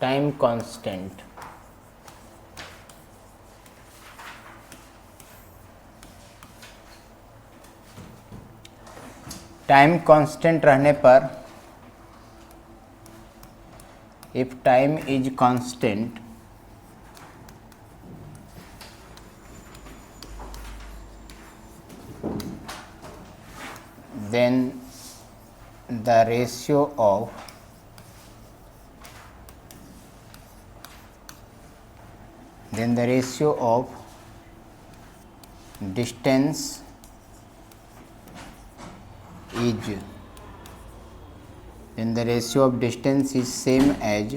Time constant. Time constant रहने पर, if time is constant, then the ratio of distance is same as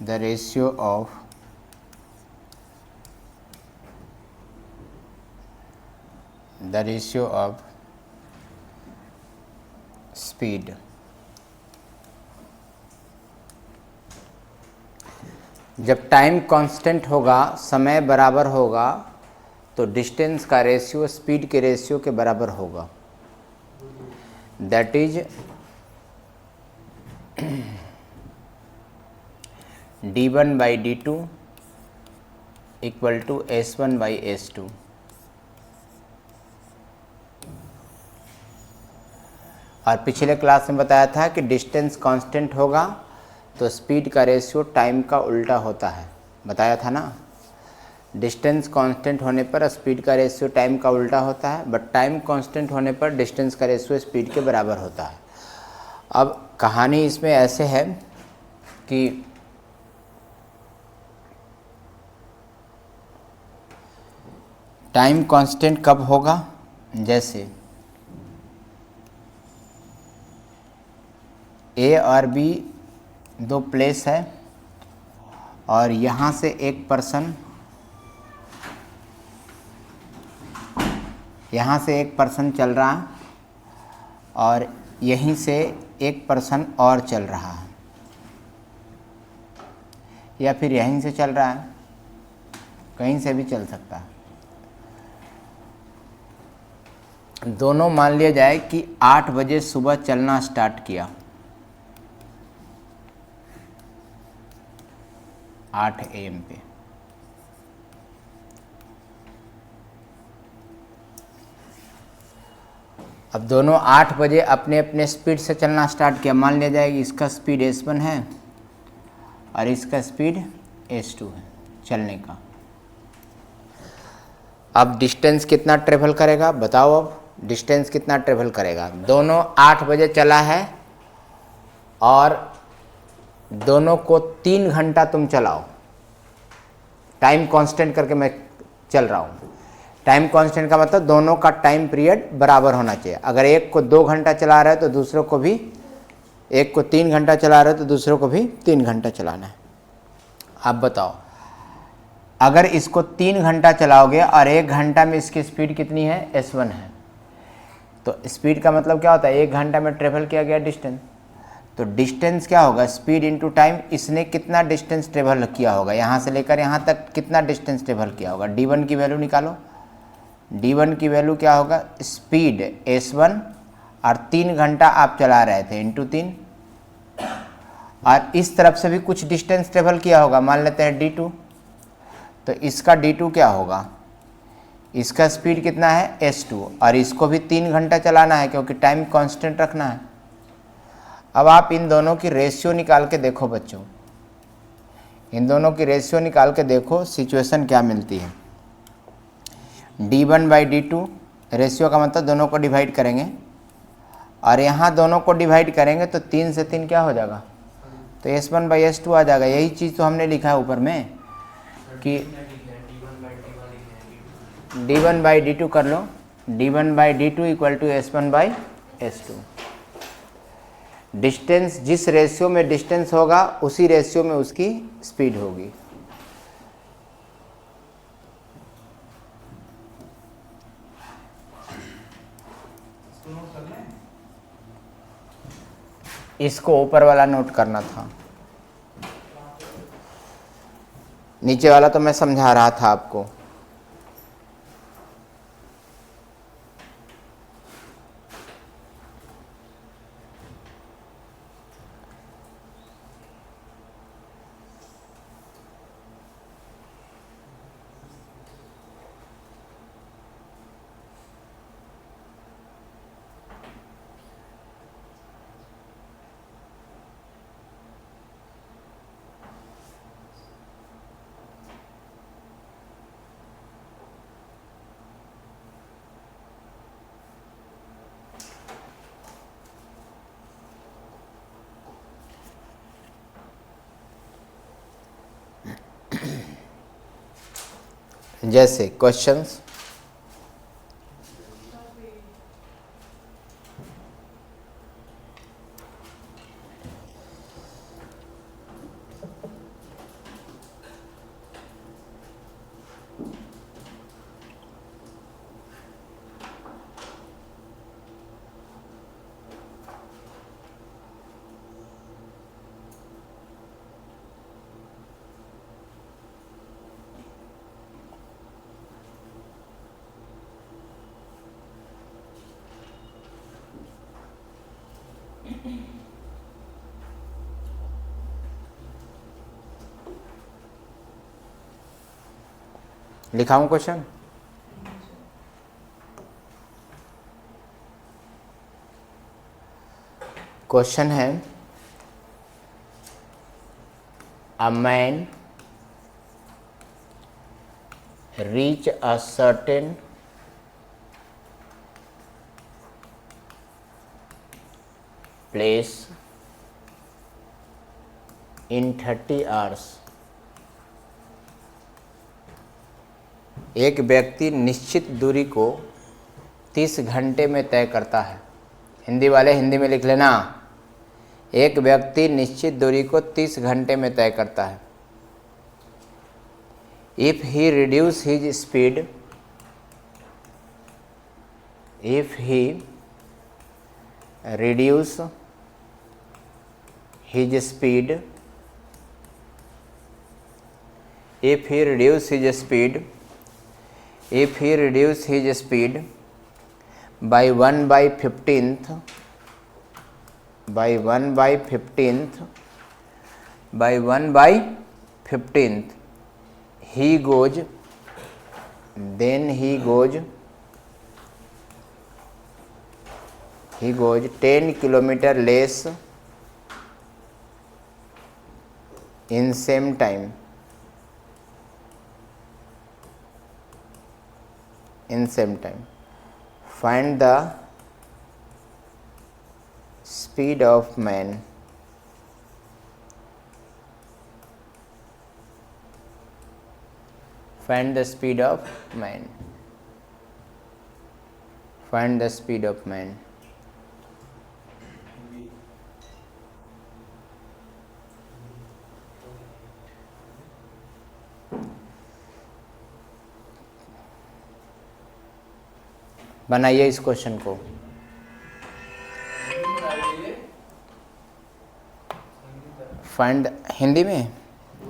the ratio of speed। जब time constant होगा, समय बराबर होगा, तो डिस्टेंस का रेशियो स्पीड के रेशियो के बराबर होगा। That is d1/d2 equal to s1/s2। और पिछले क्लास में बताया था कि डिस्टेंस कांस्टेंट होगा तो स्पीड का रेशियो टाइम का उल्टा होता है, बताया था ना। डिस्टेंस कांस्टेंट होने पर स्पीड का रेशियो टाइम का उल्टा होता है, बट टाइम कांस्टेंट होने पर डिस्टेंस का रेशियो स्पीड के बराबर होता है। अब कहानी इसमें ऐसे है कि टाइम कांस्टेंट कब होगा, जैसे ए और बी दो प्लेस है और यहाँ से एक पर्सन चल रहा है और यहीं से एक पर्सन और चल रहा है, या फिर यहीं से चल रहा है, कहीं से भी चल सकता है। दोनों मान लिया जाए कि 8 बजे सुबह चलना स्टार्ट किया, 8 AM पे। अब दोनों 8 बजे अपने अपने स्पीड से चलना स्टार्ट किया। मान लिया जाए कि इसका स्पीड s1 है और इसका स्पीड s2 है चलने का। अब डिस्टेंस कितना ट्रेवल करेगा बताओ। अब डिस्टेंस कितना ट्रेवल करेगा, दोनों 8 बजे चला है और दोनों को 3 घंटा तुम चलाओ। टाइम कांस्टेंट करके मैं चल रहा हूँ। टाइम कांस्टेंट का मतलब दोनों का टाइम पीरियड बराबर होना चाहिए। अगर एक को 2 घंटा चला रहे हो तो दूसरों को भी, एक को 3 घंटा चला रहे हो तो दूसरों को भी 3 घंटा चलाना है। आप बताओ, अगर इसको 3 घंटा चलाओगे और 1 घंटा में इसकी स्पीड कितनी है, s1 है, तो स्पीड का मतलब क्या होता है, 1 घंटा में ट्रेवल किया गया डिस्टेंस। तो डिस्टेंस क्या होगा, स्पीड इनटू टाइम। इसने कितना डिस्टेंस ट्रेवल किया होगा, यहाँ से लेकर यहाँ तक कितना डिस्टेंस ट्रेवल किया होगा। d1 की वैल्यू निकालो। d1 की वैल्यू क्या होगा, स्पीड s1 और 3 घंटा आप चला रहे थे इंटू 3, और इस तरफ से भी कुछ डिस्टेंस ट्रेवल किया होगा, मान लेते हैं d2। तो इसका d2 क्या होगा, इसका स्पीड कितना है s2 और इसको भी 3 घंटा चलाना है क्योंकि टाइम कांस्टेंट रखना है। अब आप इन दोनों की रेशियो निकाल के देखो बच्चों, इन दोनों की रेशियो निकाल के देखो सिचुएशन क्या मिलती है। d1/d2 रेशियो का मतलब दोनों को डिवाइड करेंगे और यहाँ दोनों को डिवाइड करेंगे तो 3 से 3 क्या हो जाएगा, तो s1/s2 आ जाएगा। यही चीज़ तो हमने लिखा है ऊपर में कि d1/d2 कर लो, d1/d2 equal to s1/s2। Distance जिस रेशियो में डिस्टेंस होगा उसी रेशियो में उसकी स्पीड होगी। इसको ऊपर वाला नोट करना था, नीचे वाला तो मैं समझा रहा था आपको। जैसे क्वेश्चंस, लिखाऊं क्वेश्चन? क्वेश्चन है, a man reach a certain place in 30 hours. एक व्यक्ति निश्चित दूरी को 30 घंटे में तय करता है। हिंदी वाले हिंदी में लिख लेना। एक व्यक्ति निश्चित दूरी को 30 घंटे में तय करता है। If he reduce his speed, if he reduce his speed, if he reduce his speed, if he reduce his speed by 1/15th, by 1/15th, by 1/15th, he goes, then he goes 10 kilometer less in same time. In same time, find the speed of man. Find the speed of man. Find the speed of man. बनाइए इस question को। Find, Hindi में,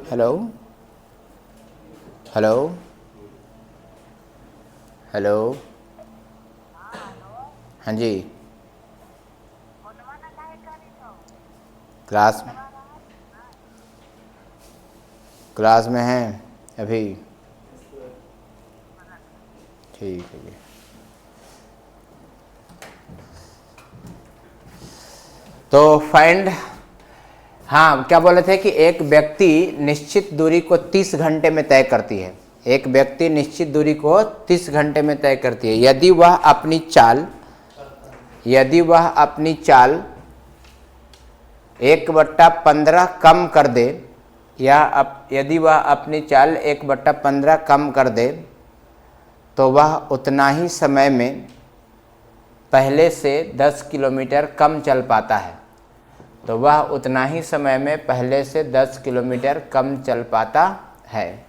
hello hello hello, हाँ जी, class में हैं अभी, ठीक है जी। तो फाइंड, हाँ क्या बोले थे कि एक व्यक्ति निश्चित दूरी को 30 घंटे में तय करती है। एक व्यक्ति निश्चित दूरी को 30 घंटे में तय करती है। यदि वह अपनी चाल 1/15 कम कर दे, या यदि वह अपनी चाल 1/15 कम कर दे, तो वह उतना ही समय में पहले से 10 किलोमीटर कम चल पाता है। तो वह उतना ही समय में पहले से 10 किलोमीटर कम चल पाता है।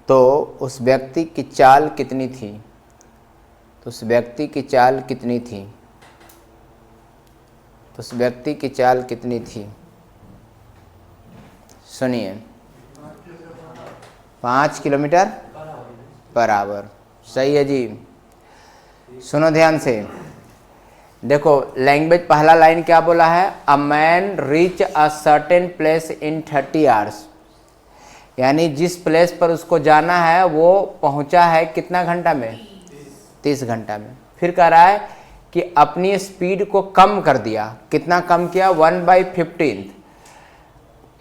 तो उस व्यक्ति की चाल कितनी थी? तो उस व्यक्ति की चाल कितनी थी? तो उस व्यक्ति की चाल कितनी थी? सुनिए, 5 किलोमीटर पर आवर। सही है जी। सुनो ध्यान से, देखो लैंग्वेज, पहला लाइन क्या बोला है? A man reach a certain place in 30 hours, यानी जिस प्लेस पर उसको जाना है वो पहुंचा है कितना घंटा में? 30 घंटा में। फिर कह रहा है कि अपनी स्पीड को कम कर दिया। कितना कम किया? 1/15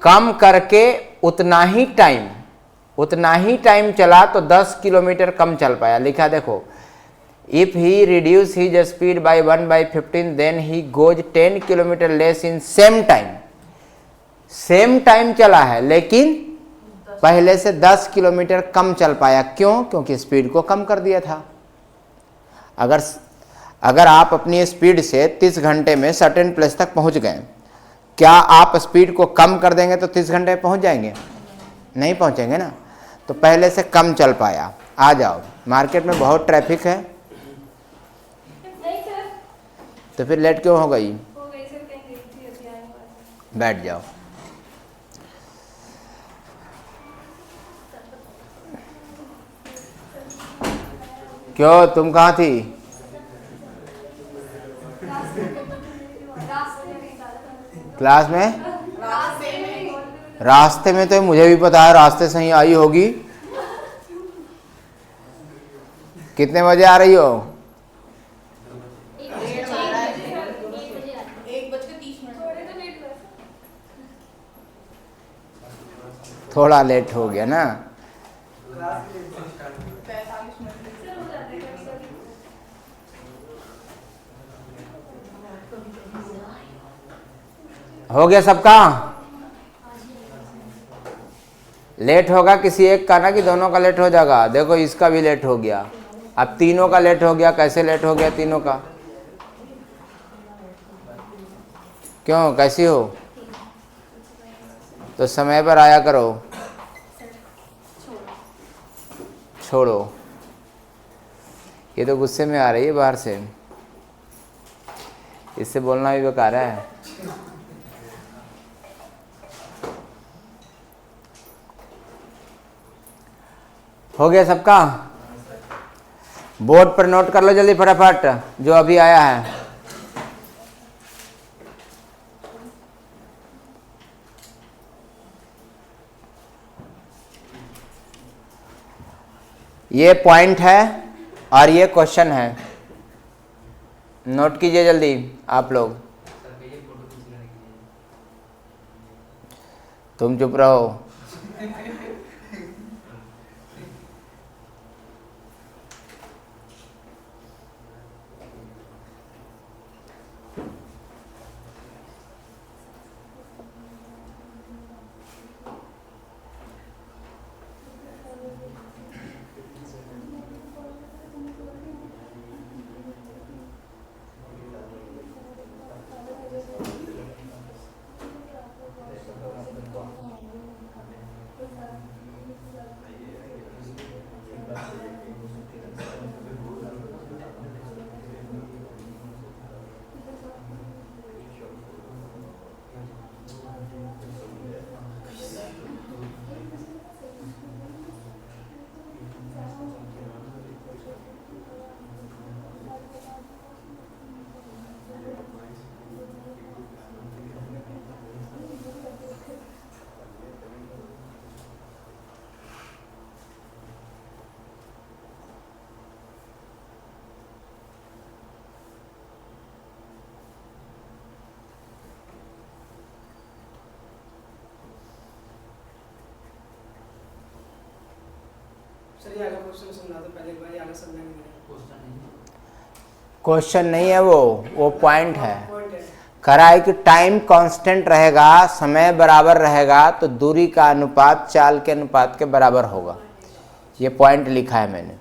कम करके उतना ही टाइम चला, तो 10 किलोमीटर कम चल पाया। लिखा देखो, if he reduce his speed by 1/15, then he goes 10 kilometer less in same time। Same time चला है लेकिन पहले से 10 किलोमीटर कम चल पाया। क्यों? क्योंकि स्पीड को कम कर दिया था। अगर आप अपनी स्पीड से 30 घंटे में सर्टेन प्लेस तक पहुंच गए, क्या आप स्पीड को कम कर देंगे तो 30 घंटे में पहुंच जाएंगे? नहीं पहुंचेंगे ना। तो पहले से कम चल पाया। आ जाओ, मार्केट में बहुत ट्रैफिक है। तो फिर लेट क्यों हो गई? बैठ जाओ। क्यों, तुम कहाँ थी? क्लास में? रास्ते में तो मुझे भी पता है, रास्ते से ही आई होगी। कितने बजे आ रही हो? 1:30। थोड़ा लेट हो गया ना। हो गया सबका? लेट होगा किसी एक का ना, कि दोनों का लेट हो जाएगा? देखो इसका भी लेट हो गया, अब तीनों का लेट हो गया। कैसे लेट हो गया तीनों का? क्यों, कैसी हो? तो समय पर आया करो। छोड़ो, ये तो गुस्से में आ रही है बाहर से, इससे बोलना भी बेकार है। हो गया सबका? बोर्ड पर नोट कर लो जल्दी फटाफट जो अभी आया है। ये पॉइंट है और ये क्वेश्चन है। नोट कीजिए जल्दी आप लोग। तुम चुप रहो। क्वेश्चन नहीं है वो पॉइंट है। करा है कि टाइम कांस्टेंट रहेगा, समय बराबर रहेगा तो दूरी का अनुपात चाल के अनुपात के बराबर होगा। ये पॉइंट लिखा है मैंने।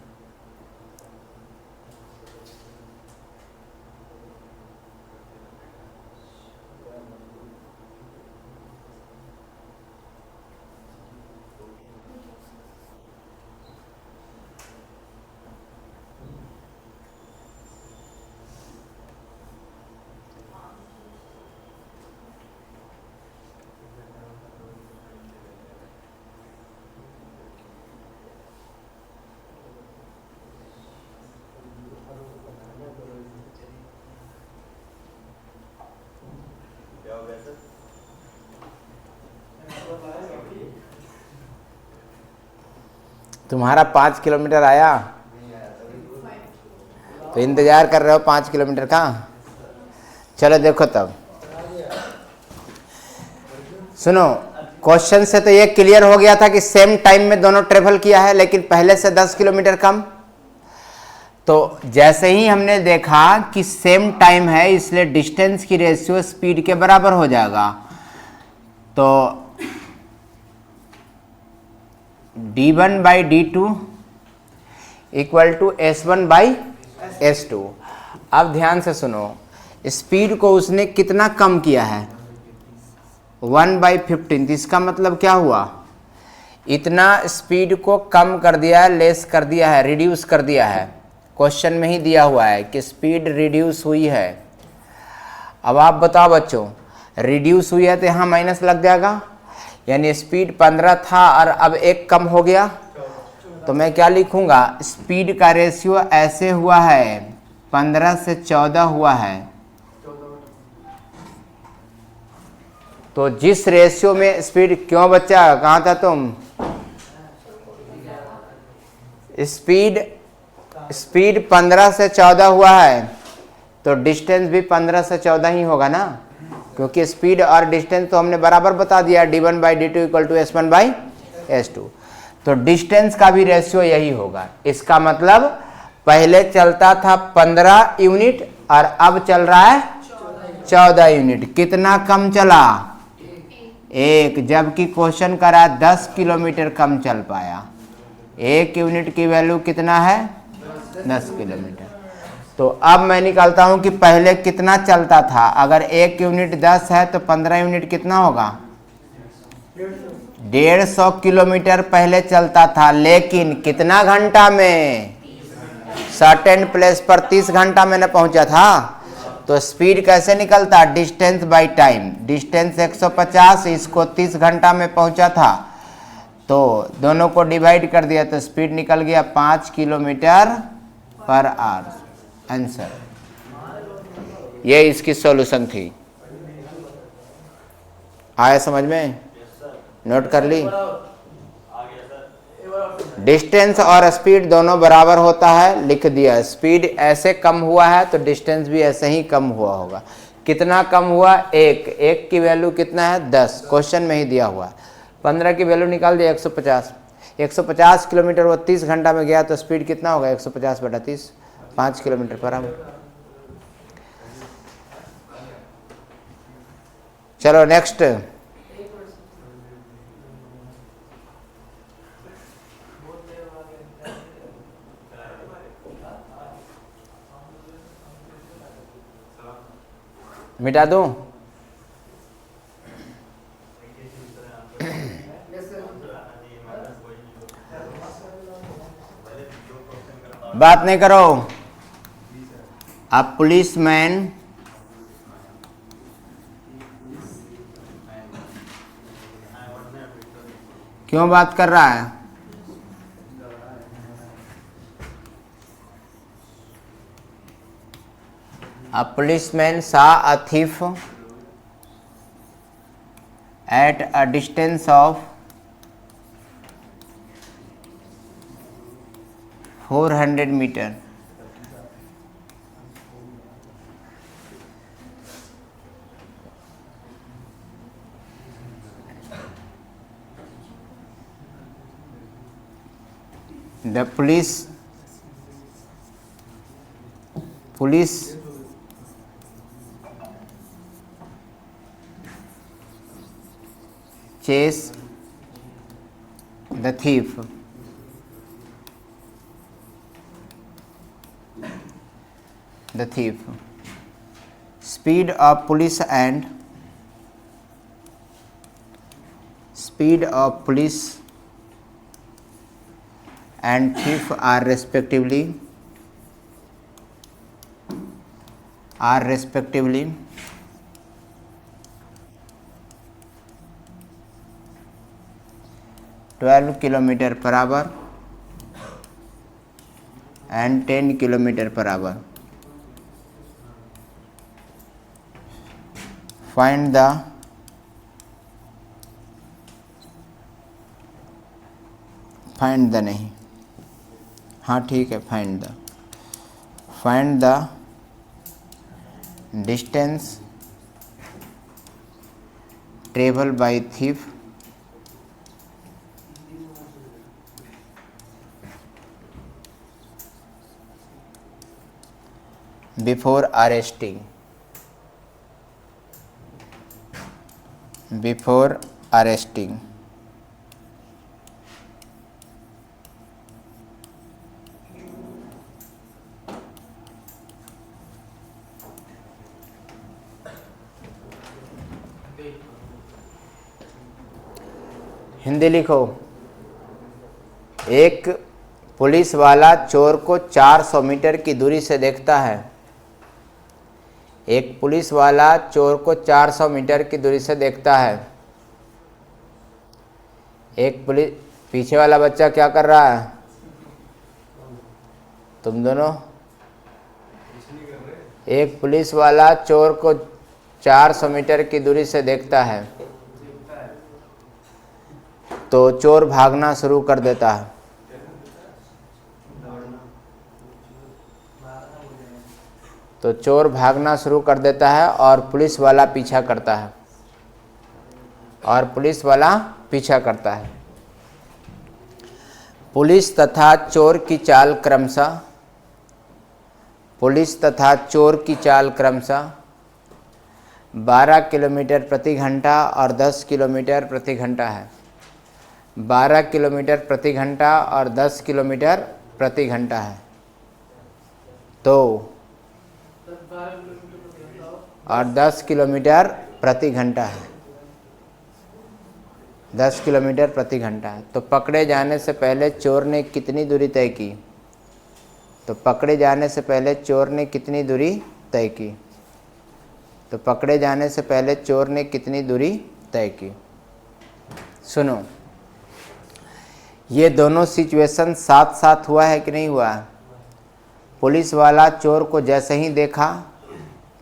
तुम्हारा 5 किलोमीटर आया तो इंतजार कर रहे हो 5 किलोमीटर का। चलो देखो तब सुनो, क्वेश्चन से तो ये क्लियर हो गया था कि सेम टाइम में दोनों ट्रेवल किया है, लेकिन पहले से 10 किलोमीटर कम। तो जैसे ही हमने देखा कि सेम टाइम है इसलिए डिस्टेंस की रेशियो स्पीड के बराबर हो जाएगा, तो D1 by D2 equal to S1 by S2। अब ध्यान से सुनो, स्पीड को उसने कितना कम किया है, 1/15। इसका मतलब क्या हुआ, इतना स्पीड को कम कर दिया है, लेस कर दिया है, रिड्यूस कर दिया है। क्वेश्चन में ही दिया हुआ है कि स्पीड रिड्यूस हुई है। अब आप बताओ बच्चों, रिड्यूस हुई है तो यहाँ माइनस लग जाएगा, यानी स्पीड 15 था और अब 1 कम हो गया, तो मैं क्या लिखूंगा, स्पीड का रेशियो ऐसे हुआ है 15 से 14 हुआ है। तो जिस रेशियो में स्पीड, क्यों बच्चा कहाँ था तुम, स्पीड 15 से 14 हुआ है तो डिस्टेंस भी 15 से 14 ही होगा ना, क्योंकि स्पीड और डिस्टेंस तो हमने बराबर बता दिया, D1 by D2 equal to S1 by S2। तो डिस्टेंस का भी रेशियो यही होगा। इसका मतलब पहले चलता था 15 यूनिट और अब चल रहा है 14 यूनिट। कितना कम चला, 1, जबकि क्वेश्चन करा 10 किलोमीटर कम चल पाया। 1 यूनिट की वैल्यू कितना है, 10 किलोमीटर। तो अब मैं निकालता हूं कि पहले कितना चलता था। अगर 1 यूनिट 10 है तो 15 यूनिट कितना होगा, 150 किलोमीटर पहले चलता था, लेकिन कितना घंटा में, सर्टेन प्लेस पर 30 घंटा में न पहुंचा था। तो स्पीड कैसे निकलता, डिस्टेंस बाय टाइम। डिस्टेंस 150, इसको 30 घंटा में पहुंचा था, तो दोनों को डिवाइड कर दिया तो स्पीड निकल गया 5 किलोमीटर पर आवर। आंसर, ये इसकी सॉल्यूशन थी। आया समझ में, नोट कर ली। डिस्टेंस और स्पीड दोनों बराबर होता है, लिख दिया। स्पीड ऐसे कम हुआ है तो डिस्टेंस भी ऐसे ही कम हुआ होगा। कितना कम हुआ, 1 की वैल्यू कितना है, 10, क्वेश्चन में ही दिया हुआ है। 15 की वैल्यू निकाल दिया 150। 150 किलोमीटर वो 30 घंटा में गया तो स्पीड कितना होगा, 150/30, 5 किलोमीटर पर आवर। चलो नेक्स्ट, मिटा दूं, बात नहीं करो। अब पुलिसमैन क्यों बात कर रहा है, A policeman saw a thief at a distance of 400 meters. The police chase the thief. Speed of police and thief are respectively 12 kilometer per hour and 10 kilometer per hour. Find the नहीं, हाँ ठीक है, find the distance traveled by thief before arresting. Hindi लिखो। एक police वाला चोर को 400 metre की दूरी से देखता है। एक पुलिस वाला चोर को 400 मीटर की दूरी से देखता है। एक पुलिस, पीछे वाला बच्चा क्या कर रहा है? तुम दोनों। एक पुलिस वाला चोर को 400 मीटर की दूरी से देखता है तो चोर भागना शुरू कर देता है। तो चोर भागना शुरू कर देता है और पुलिस वाला पीछा करता है। और पुलिस वाला पीछा करता है। पुलिस तथा चोर की चाल क्रमशः, पुलिस तथा चोर की चाल क्रमशः 12 किलोमीटर प्रति घंटा और 10 किलोमीटर प्रति घंटा है। 12 किलोमीटर प्रति घंटा और 10 किलोमीटर प्रति घंटा है। तो और 10 किलोमीटर प्रति घंटा है। 10 किलोमीटर प्रति घंटा है। तो पकड़े जाने से पहले चोर ने कितनी दूरी तय की? तो पकड़े जाने से पहले चोर ने कितनी दूरी तय की? तो पकड़े जाने से पहले चोर ने कितनी दूरी तय की? सुनो, ये दोनों सिचुएशन साथ साथ हुआ है कि नहीं हुआ है? पुलिस वाला चोर को जैसे ही देखा,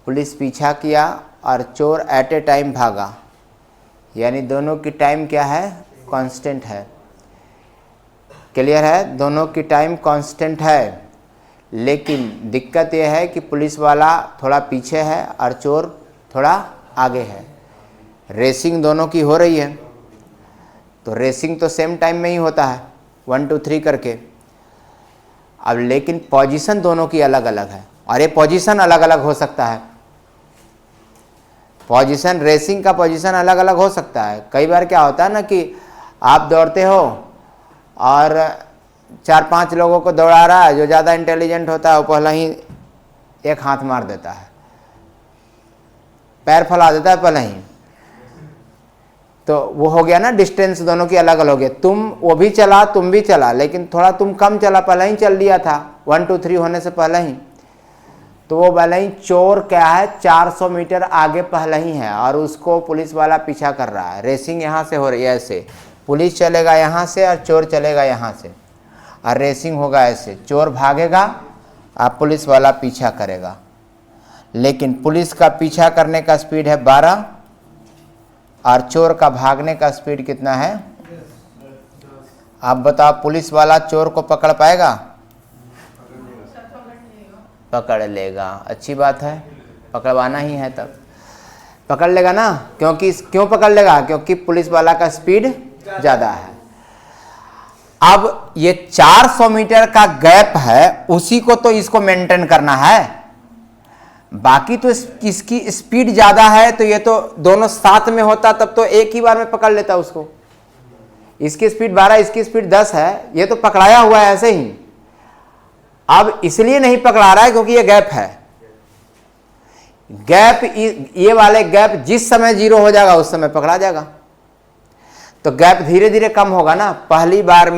पुलिस पीछा किया और चोर एट ए टाइम भागा। यानी दोनों की टाइम क्या है? कांस्टेंट है। क्लियर है? दोनों की टाइम कांस्टेंट है। लेकिन दिक्कत यह है कि पुलिस वाला थोड़ा पीछे है और चोर थोड़ा आगे है। रेसिंग दोनों की हो रही है। तो रेसिंग तो सेम टाइम में ही होता है, 1 2 3 करके। अब लेकिन पोजीशन दोनों की अलग अलग है। और ये पोजीशन अलग अलग हो सकता है। पोजीशन, रेसिंग का पोजीशन अलग अलग हो सकता है। कई बार क्या होता है ना कि आप दौड़ते हो और 4-5 लोगों को दौड़ा रहा है। जो ज़्यादा इंटेलिजेंट होता है वो पहले ही एक हाथ मार देता है, पैर फैला देता है पहले ही। तो वो हो गया ना, डिस्टेंस दोनों की अलग अलग हो गया। वो भी चला, तुम भी चला, लेकिन थोड़ा तुम कम चला, पहले ही चल दिया था 1 2 3 होने से पहले ही। तो वो पहले ही चोर क्या है, 400 मीटर आगे पहले ही है और उसको पुलिस वाला पीछा कर रहा है। रेसिंग यहाँ से हो रही है, ऐसे पुलिस चलेगा यहाँ से और चोर चलेगा यहाँ से, और रेसिंग होगा ऐसे। चोर भागेगा और पुलिस वाला पीछा करेगा। लेकिन पुलिस का पीछा करने का स्पीड है 12 और चोर का भागने का स्पीड कितना है? आप बताओ, पुलिस वाला चोर को पकड़ पाएगा? पकड़ लेगा। अच्छी बात है, पकड़वाना ही है तब पकड़ लेगा ना। क्यों पकड़ लेगा? क्योंकि पुलिस वाला का स्पीड ज़्यादा है। अब ये 400 मीटर का गैप है, उसी को तो इसको मेंटेन करना है। बाकी तो इसकी स्पीड ज़्यादा है, तो ये तो दोनों साथ में होता तब तो एक ही बार में पकड़ लेता उसको। इसकी स्पीड 12, इसकी स्पीड 10 है, ये तो पकड़ाया हुआ है ऐसे ही। अब इसलिए नहीं पकड़ा रहा है क्योंकि ये गैप है। गैप, ये वाले गैप जिस समय 0 हो जाएगा उस समय पकड़ा जाएगा। तो गैप धीरे धीरे कम होगा ना। पहली बार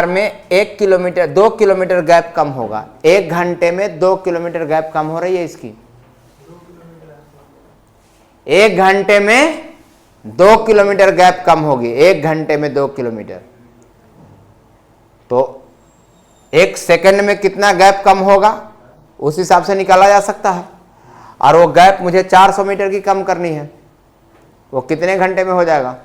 में 1 किलोमीटर 2 किलोमीटर गैप कम होगा। 1 घंटे में 2 किलोमीटर गैप कम हो रही है इसकी। 1 घंटे में 2 किलोमीटर गैप कम होगी। 1 घंटे में 2 किलोमीटर। तो 1 सेकंड में कितना गैप कम होगा उस हिसाब से निकाला जा सकता है। और वो गैप मुझे 400 मीटर की कम करनी है, वो कितने घंटे में हो जाएगा?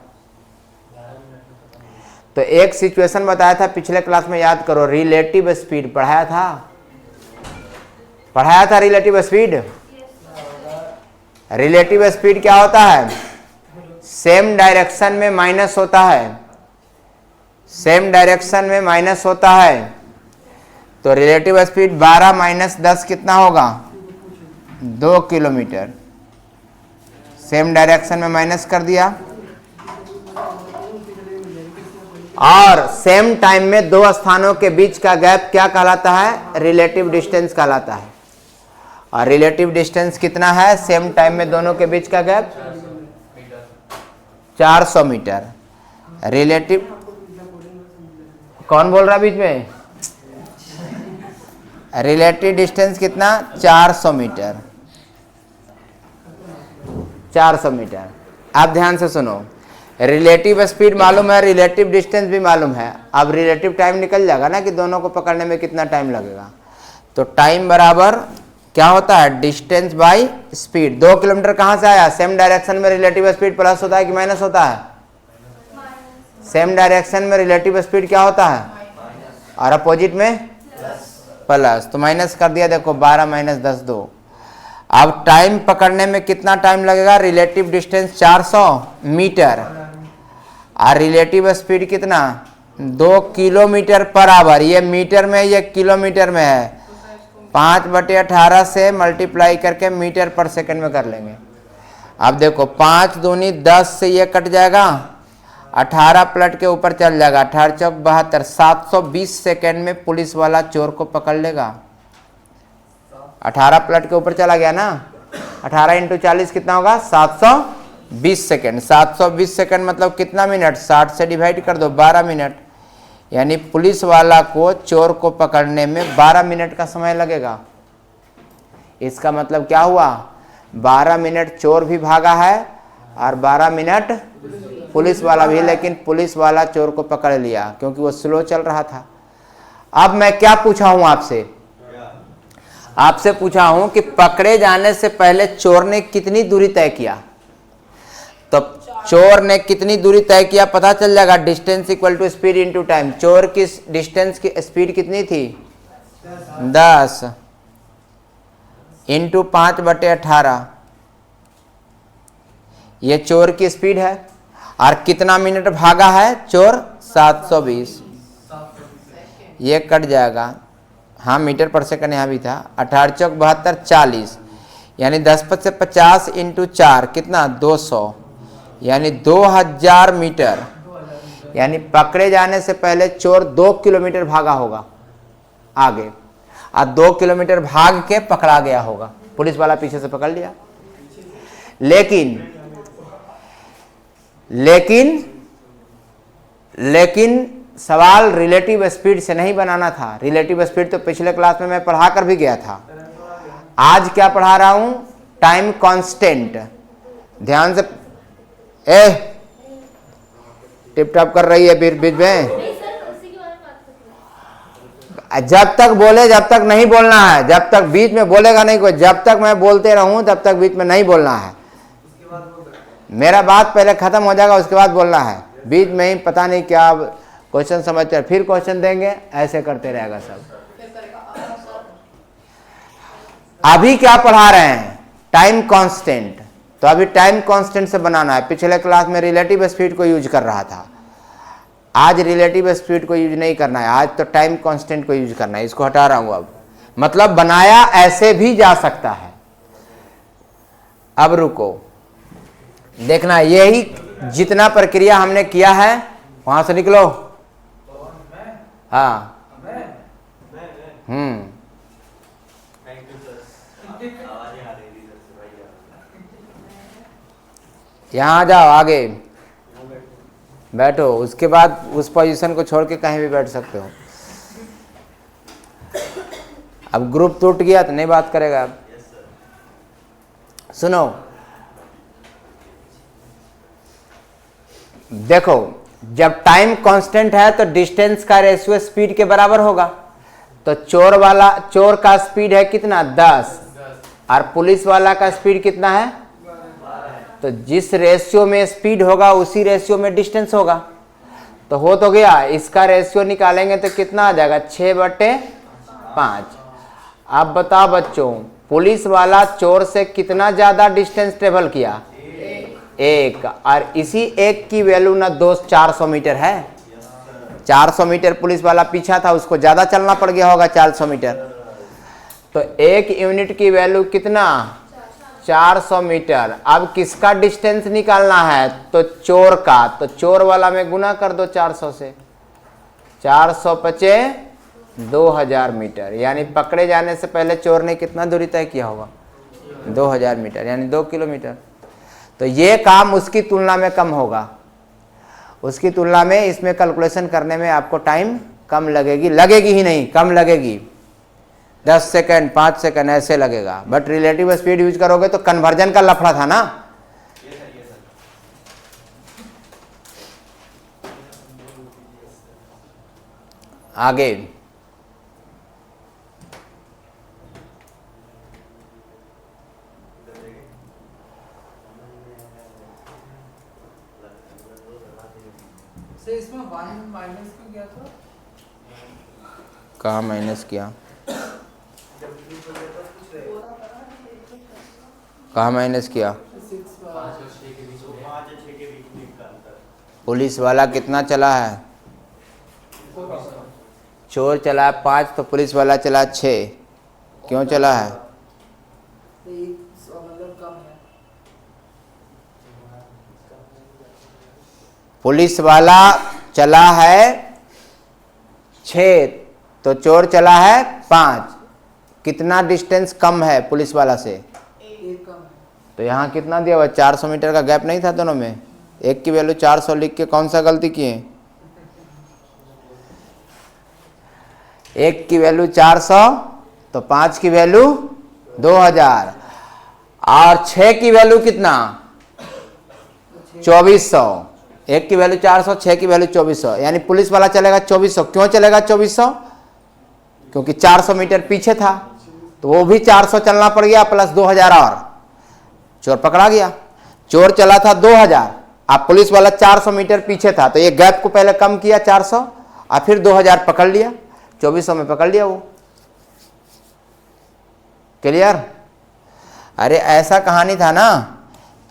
तो एक सिचुएशन बताया था पिछले क्लास में, याद करो, रिलेटिव स्पीड पढ़ाया था रिलेटिव स्पीड। रिलेटिव स्पीड क्या होता है? सेम डायरेक्शन में माइनस होता है। सेम डायरेक्शन में माइनस होता है। तो रिलेटिव स्पीड 12 माइनस 10 कितना होगा? 2 किलोमीटर। सेम डायरेक्शन में माइनस कर दिया। और सेम टाइम में दो स्थानों के बीच का गैप क्या कहलाता है? रिलेटिव डिस्टेंस कहलाता है। और रिलेटिव डिस्टेंस कितना है सेम टाइम में दोनों के बीच का गैप? 400 मीटर। रिलेटिव, कौन बोल रहा बीच में? रिलेटिव डिस्टेंस कितना? 400 मीटर। 400 मीटर। अब ध्यान से सुनो, रिलेटिव स्पीड मालूम है, रिलेटिव डिस्टेंस भी मालूम है। अब रिलेटिव टाइम निकल जाएगा ना कि दोनों को पकड़ने में कितना टाइम लगेगा। तो टाइम बराबर क्या होता है? Distance by speed. 2 किलोमीटर कहाँ से आया? सेम डायरेक्शन में रिलेटिव स्पीड प्लस होता है कि माइनस होता है? सेम डायरेक्शन में रिलेटिव स्पीड क्या होता है? और अपोजिट में प्लस। तो माइनस कर दिया, देखो 12 माइनस 10 2। अब टाइम पकड़ने में कितना टाइम लगेगा? रिलेटिव डिस्टेंस 400 मीटर और रिलेटिव स्पीड कितना? 2 किलोमीटर पर आवर। ये मीटर में, ये किलोमीटर में है। 5/18 से मल्टीप्लाई करके मीटर पर सेकंड में कर लेंगे। अब देखो 5 दूनी 10 से ये कट जाएगा, 18 पलट के ऊपर चल जाएगा, 18 चौक 72, 720 सेकंड में पुलिस वाला चोर को पकड़ लेगा। 18 पलट के ऊपर चला गया ना, 18 इंटू 40 कितना होगा? 720 सेकंड। 720 सेकंड मतलब कितना मिनट? 60 से डिवाइड कर दो, 12 मिनट। यानी पुलिस वाला को, चोर को पकड़ने में 12 मिनट का समय लगेगा। इसका मतलब क्या हुआ? 12 मिनट चोर भी भागा है और 12 मिनट पुलिस वाला भी, लेकिन पुलिस वाला चोर को पकड़ लिया क्योंकि वो स्लो चल रहा था। अब मैं क्या पूछा हूं आपसे? आपसे पूछा हूं कि पकड़े जाने से पहले चोर ने कितनी दूरी तय किया। तो चोर ने कितनी दूरी तय किया पता चल जाएगा। Distance equal to speed into time. चोर की डिस्टेंस की स्पीड कितनी थी? 10 इंटू 5/18। ये चोर की स्पीड है। और कितना मिनट भागा है चोर? 720। ये कट जाएगा, हाँ मीटर पर सेकंड यहाँ भी था। 18 चौक 72, 40 यानी 10 से 50 इंटू 4 कितना? 200 यानी 2000 मीटर। यानी पकड़े जाने से पहले चोर 2 किलोमीटर भागा होगा आगे, और 2 किलोमीटर भाग के पकड़ा गया होगा। पुलिस वाला पीछे से पकड़ लिया। लेकिन सवाल रिलेटिव स्पीड से नहीं बनाना था। रिलेटिव स्पीड तो पिछले क्लास में मैं पढ़ा कर भी गया था। आज क्या पढ़ा रहा हूं? Time constant. ध्यान से, टिप टॉप कर रही है बीच में। जब तक बोले जब तक नहीं बोलना है। जब तक बीच में बोलेगा नहीं कोई। जब तक मैं बोलते रहूं तब तक बीच में नहीं बोलना है। मेरा बात पहले खत्म हो जाएगा, उसके बाद बोलना है। बीच में ही पता नहीं क्या क्वेश्चन समझते हैं, फिर क्वेश्चन देंगे, ऐसे करते रहेगा सब। अभी क्या पढ़ा रहे हैं? Time constant. तो अभी टाइम कांस्टेंट से बनाना है। पिछले क्लास में रिलेटिव स्पीड को यूज कर रहा था, आज रिलेटिव स्पीड को यूज नहीं करना है। आज तो टाइम कांस्टेंट को यूज करना है। इसको हटा रहा हूं। अब मतलब बनाया ऐसे भी जा सकता है। अब रुको, देखना, यही जितना प्रक्रिया हमने किया है वहां से निकलो। हाँ, यहाँ जाओ, आगे बैठो। उसके बाद उस पोजीशन को छोड़ के कहीं भी बैठ सकते हो। अब ग्रुप टूट गया तो नहीं बात करेगा। अब सुनो, देखो, जब टाइम कांस्टेंट है तो डिस्टेंस का रेशियो स्पीड के बराबर होगा। तो चोर का स्पीड है कितना? 10 और पुलिस वाला का स्पीड कितना है? तो जिस रेशियो में स्पीड होगा उसी रेशियो में डिस्टेंस होगा। तो हो तो गया। इसका रेशियो निकालेंगे तो कितना आ जाएगा? 6/5। अब बताओ बच्चों, पुलिस वाला चोर से कितना ज्यादा डिस्टेंस ट्रेवल किया? 1। और इसी 1 की वैल्यू ना दोस्त 400 मीटर है। 400 मीटर पुलिस वाला पीछा था, उसको ज्यादा चलना पड़ गया होगा 400 मीटर। तो 1 यूनिट की वैल्यू कितना? 400 मीटर। अब किसका डिस्टेंस निकालना है? तो चोर का। तो चोर वाला में गुना कर दो 400 से। 400 पचे 2000 मीटर। यानी पकड़े जाने से पहले चोर ने कितना दूरी तय किया होगा? 2000 मीटर, यानी 2 किलोमीटर। तो ये काम उसकी तुलना में कम होगा। उसकी तुलना में इसमें कैलकुलेशन करने में आपको टाइम कम लगेगी ही नहीं, कम लगेगी। 10 सेकंड 5 सेकंड ऐसे लगेगा। बट रिलेटिव स्पीड यूज करोगे तो कन्वर्जन का लफड़ा था ना। आगे से इसमें 1 माइनस क्यों किया था? कहाँ माइनस किया, कहाँ माइनस किया? 6 पुलिस वाला कितना चला है? चोर चला है 5 तो पुलिस वाला चला 6। क्यों चला है? मतलब कम है। पुलिस वाला चला है 6 तो चोर चला है 5। कितना डिस्टेंस कम है पुलिस वाला से? 1 कम है। तो यहाँ कितना दिया हुआ? 400 मीटर का गैप नहीं था दोनों में? एक की वैल्यू 400 लिख के कौन सा गलती किए? एक की वैल्यू 400 तो 5 की वैल्यू 2000 और 6 की वैल्यू कितना? 2400। एक की वैल्यू 400, 6 की वैल्यू 2400, यानी पुलिस वाला चलेगा 2400। क्यों चलेगा 2400? क्योंकि 400 मीटर पीछे था तो वो भी 400 चलना पड़ गया प्लस 2000 और चोर पकड़ा गया। चोर चला था 2000, अब पुलिस वाला 400 मीटर पीछे था तो ये गैप को पहले कम किया 400 और फिर 2000 पकड़ लिया, 2400 में पकड़ लिया वो। क्लियर? अरे ऐसा कहानी था ना,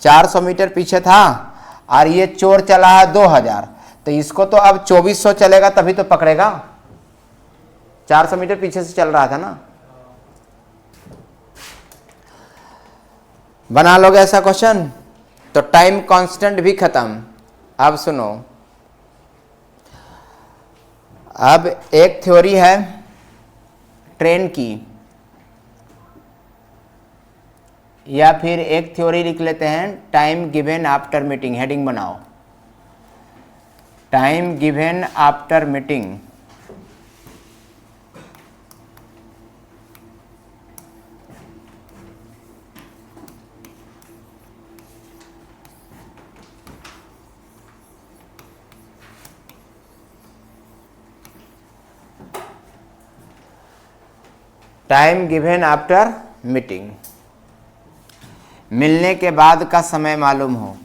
400 मीटर पीछे था और ये चोर चला है 2000 तो इसको तो अब 2400 चलेगा तभी तो पकड़ेगा। 400 मीटर पीछे से चल रहा था ना। बना लोगे ऐसा क्वेश्चन तो टाइम कांस्टेंट भी खत्म। अब सुनो, अब एक थ्योरी है ट्रेन की, या फिर एक थ्योरी लिख लेते हैं time given after meeting. Heading बनाओ, time given after meeting. Time given after meeting, मिलने के बाद का समय मालूम हो।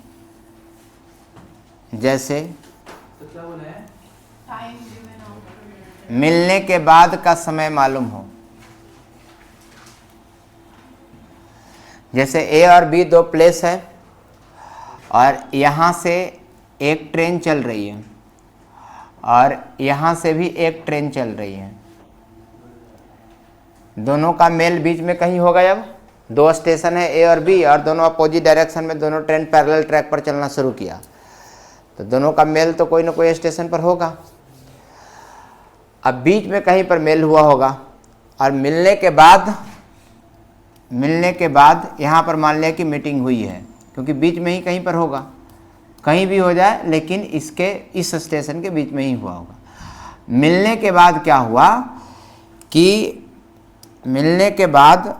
जैसे तो क्या बोला है? Time given out. मिलने के बाद का समय मालूम हो। जैसे ए और बी दो प्लेस है और यहाँ से एक ट्रेन चल रही है और यहाँ से भी एक ट्रेन चल रही है। दोनों का मेल बीच में कहीं होगा। जब दो स्टेशन है ए और बी और दोनों अपोजिट डायरेक्शन में दोनों ट्रेन पैरेलल ट्रैक पर चलना शुरू किया तो दोनों का मेल तो कोई ना कोई स्टेशन पर होगा। अब बीच में कहीं पर मेल हुआ होगा और मिलने के बाद यहाँ पर मान लिया कि मीटिंग हुई है, क्योंकि बीच में ही कहीं पर होगा, कहीं भी हो जाए लेकिन इसके इस स्टेशन के बीच में ही हुआ होगा। मिलने के बाद क्या हुआ कि मिलने के बाद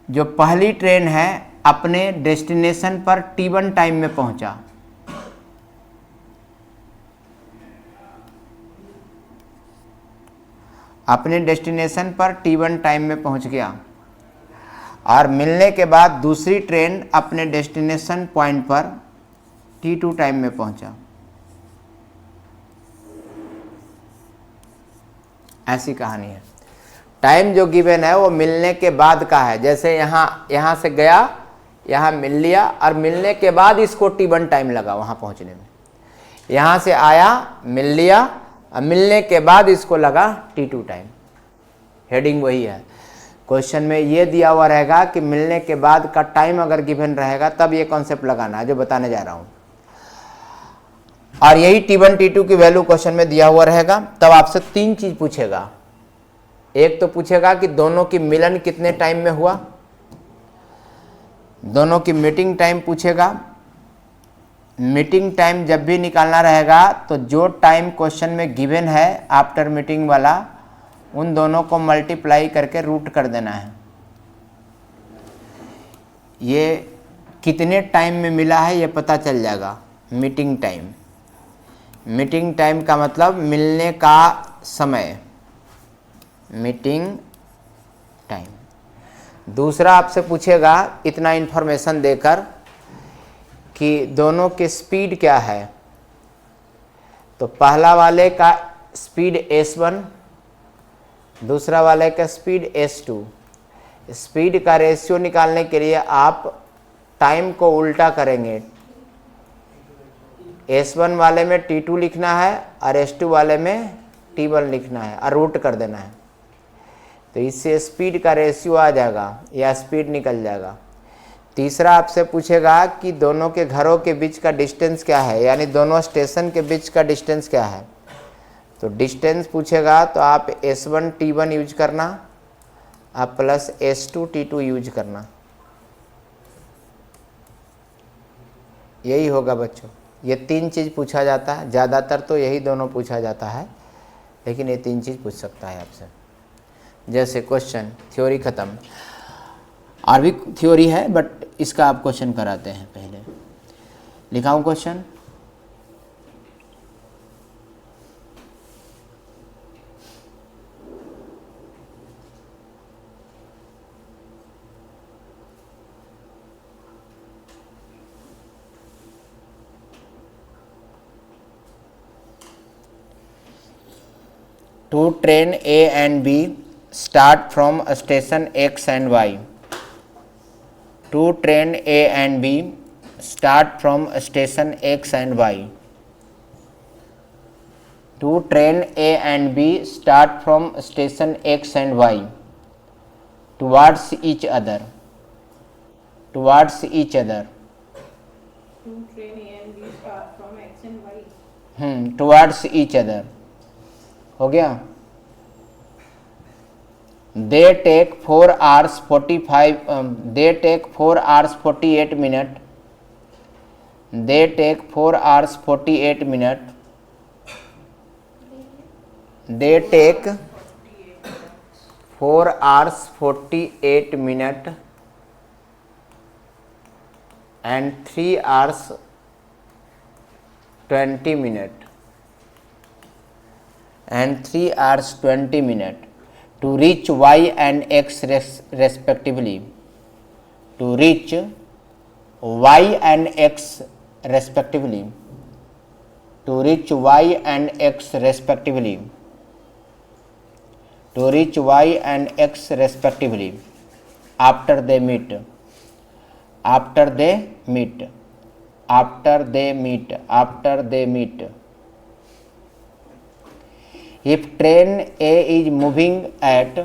जो पहली ट्रेन है अपने डेस्टिनेशन पर T1 टाइम में पहुंचा। अपने डेस्टिनेशन पर T1 टाइम में पहुंच गया और मिलने के बाद दूसरी ट्रेन अपने डेस्टिनेशन पॉइंट पर T2 टाइम में पहुंचा। ऐसी कहानी है। टाइम जो गिवन है वो मिलने के बाद का है। जैसे यहाँ से गया, यहाँ मिल लिया और मिलने के बाद इसको T1 टाइम लगा वहाँ पहुँचने में। यहाँ से आया, मिल लिया और मिलने के बाद इसको लगा T2 टाइम। हेडिंग वही है। क्वेश्चन में ये दिया हुआ रहेगा कि मिलने के बाद का टाइम अगर गिवन रहेगा तब ये कॉन्सेप्ट लगाना है जो बताने जा रहा हूँ। और यही T1 T2 की वैल्यू क्वेश्चन में दिया हुआ रहेगा। तब आपसे 3 चीज पूछेगा। एक तो पूछेगा कि दोनों की मिलन कितने टाइम में हुआ, दोनों की मीटिंग टाइम पूछेगा मीटिंग टाइम जब भी निकालना रहेगा तो जो टाइम क्वेश्चन में गिवन है आफ्टर मीटिंग वाला, उन दोनों को मल्टीप्लाई करके रूट कर देना है। ये कितने टाइम में मिला है ये पता चल जाएगा। मीटिंग टाइम, मीटिंग टाइम का मतलब मिलने का समय, मीटिंग टाइम। दूसरा आपसे पूछेगा इतना इन्फॉर्मेशन देकर कि दोनों की स्पीड क्या है। तो पहला वाले का स्पीड s1, दूसरा वाले का स्पीड s2। स्पीड का रेशियो निकालने के लिए आप टाइम को उल्टा करेंगे। s1 वाले में t2 लिखना है और s2 वाले में t1 लिखना है और रूट कर देना है। तो इससे स्पीड का रेशियो आ जाएगा या स्पीड निकल जाएगा। तीसरा आपसे पूछेगा कि दोनों के घरों के बीच का डिस्टेंस क्या है, यानी दोनों स्टेशन के बीच का डिस्टेंस क्या है। तो डिस्टेंस पूछेगा तो आप s1 t1 यूज करना, आप प्लस s2 t2 यूज करना। यही होगा बच्चों। ये तीन चीज़ पूछा जाता है, ज़्यादातर तो यही दोनों पूछा जाता है, लेकिन ये तीन चीज़ पूछ सकता है आपसे। जैसे क्वेश्चन थ्योरी ख़त्म, और भी थ्योरी है बट इसका आप क्वेश्चन कराते हैं। पहले लिखाऊं question. Two train A and B start from station X and Y. Two train A and B start from station X and Y. Two train A and B start from station X and Y towards each other. Towards each other. Two train A and B start from X and Y. Towards each other. हो गया। They take 4 hours 48 minutes. They take 4 hours 48 minutes. They take 4 hours 48 minutes and 3 hours 20 minutes. And 3 hours 20 minutes to reach Y and X respectively. To reach Y and X respectively. To reach Y and X respectively. To reach Y and X respectively. After they meet. After they meet. After they meet. After they meet. If train A is moving at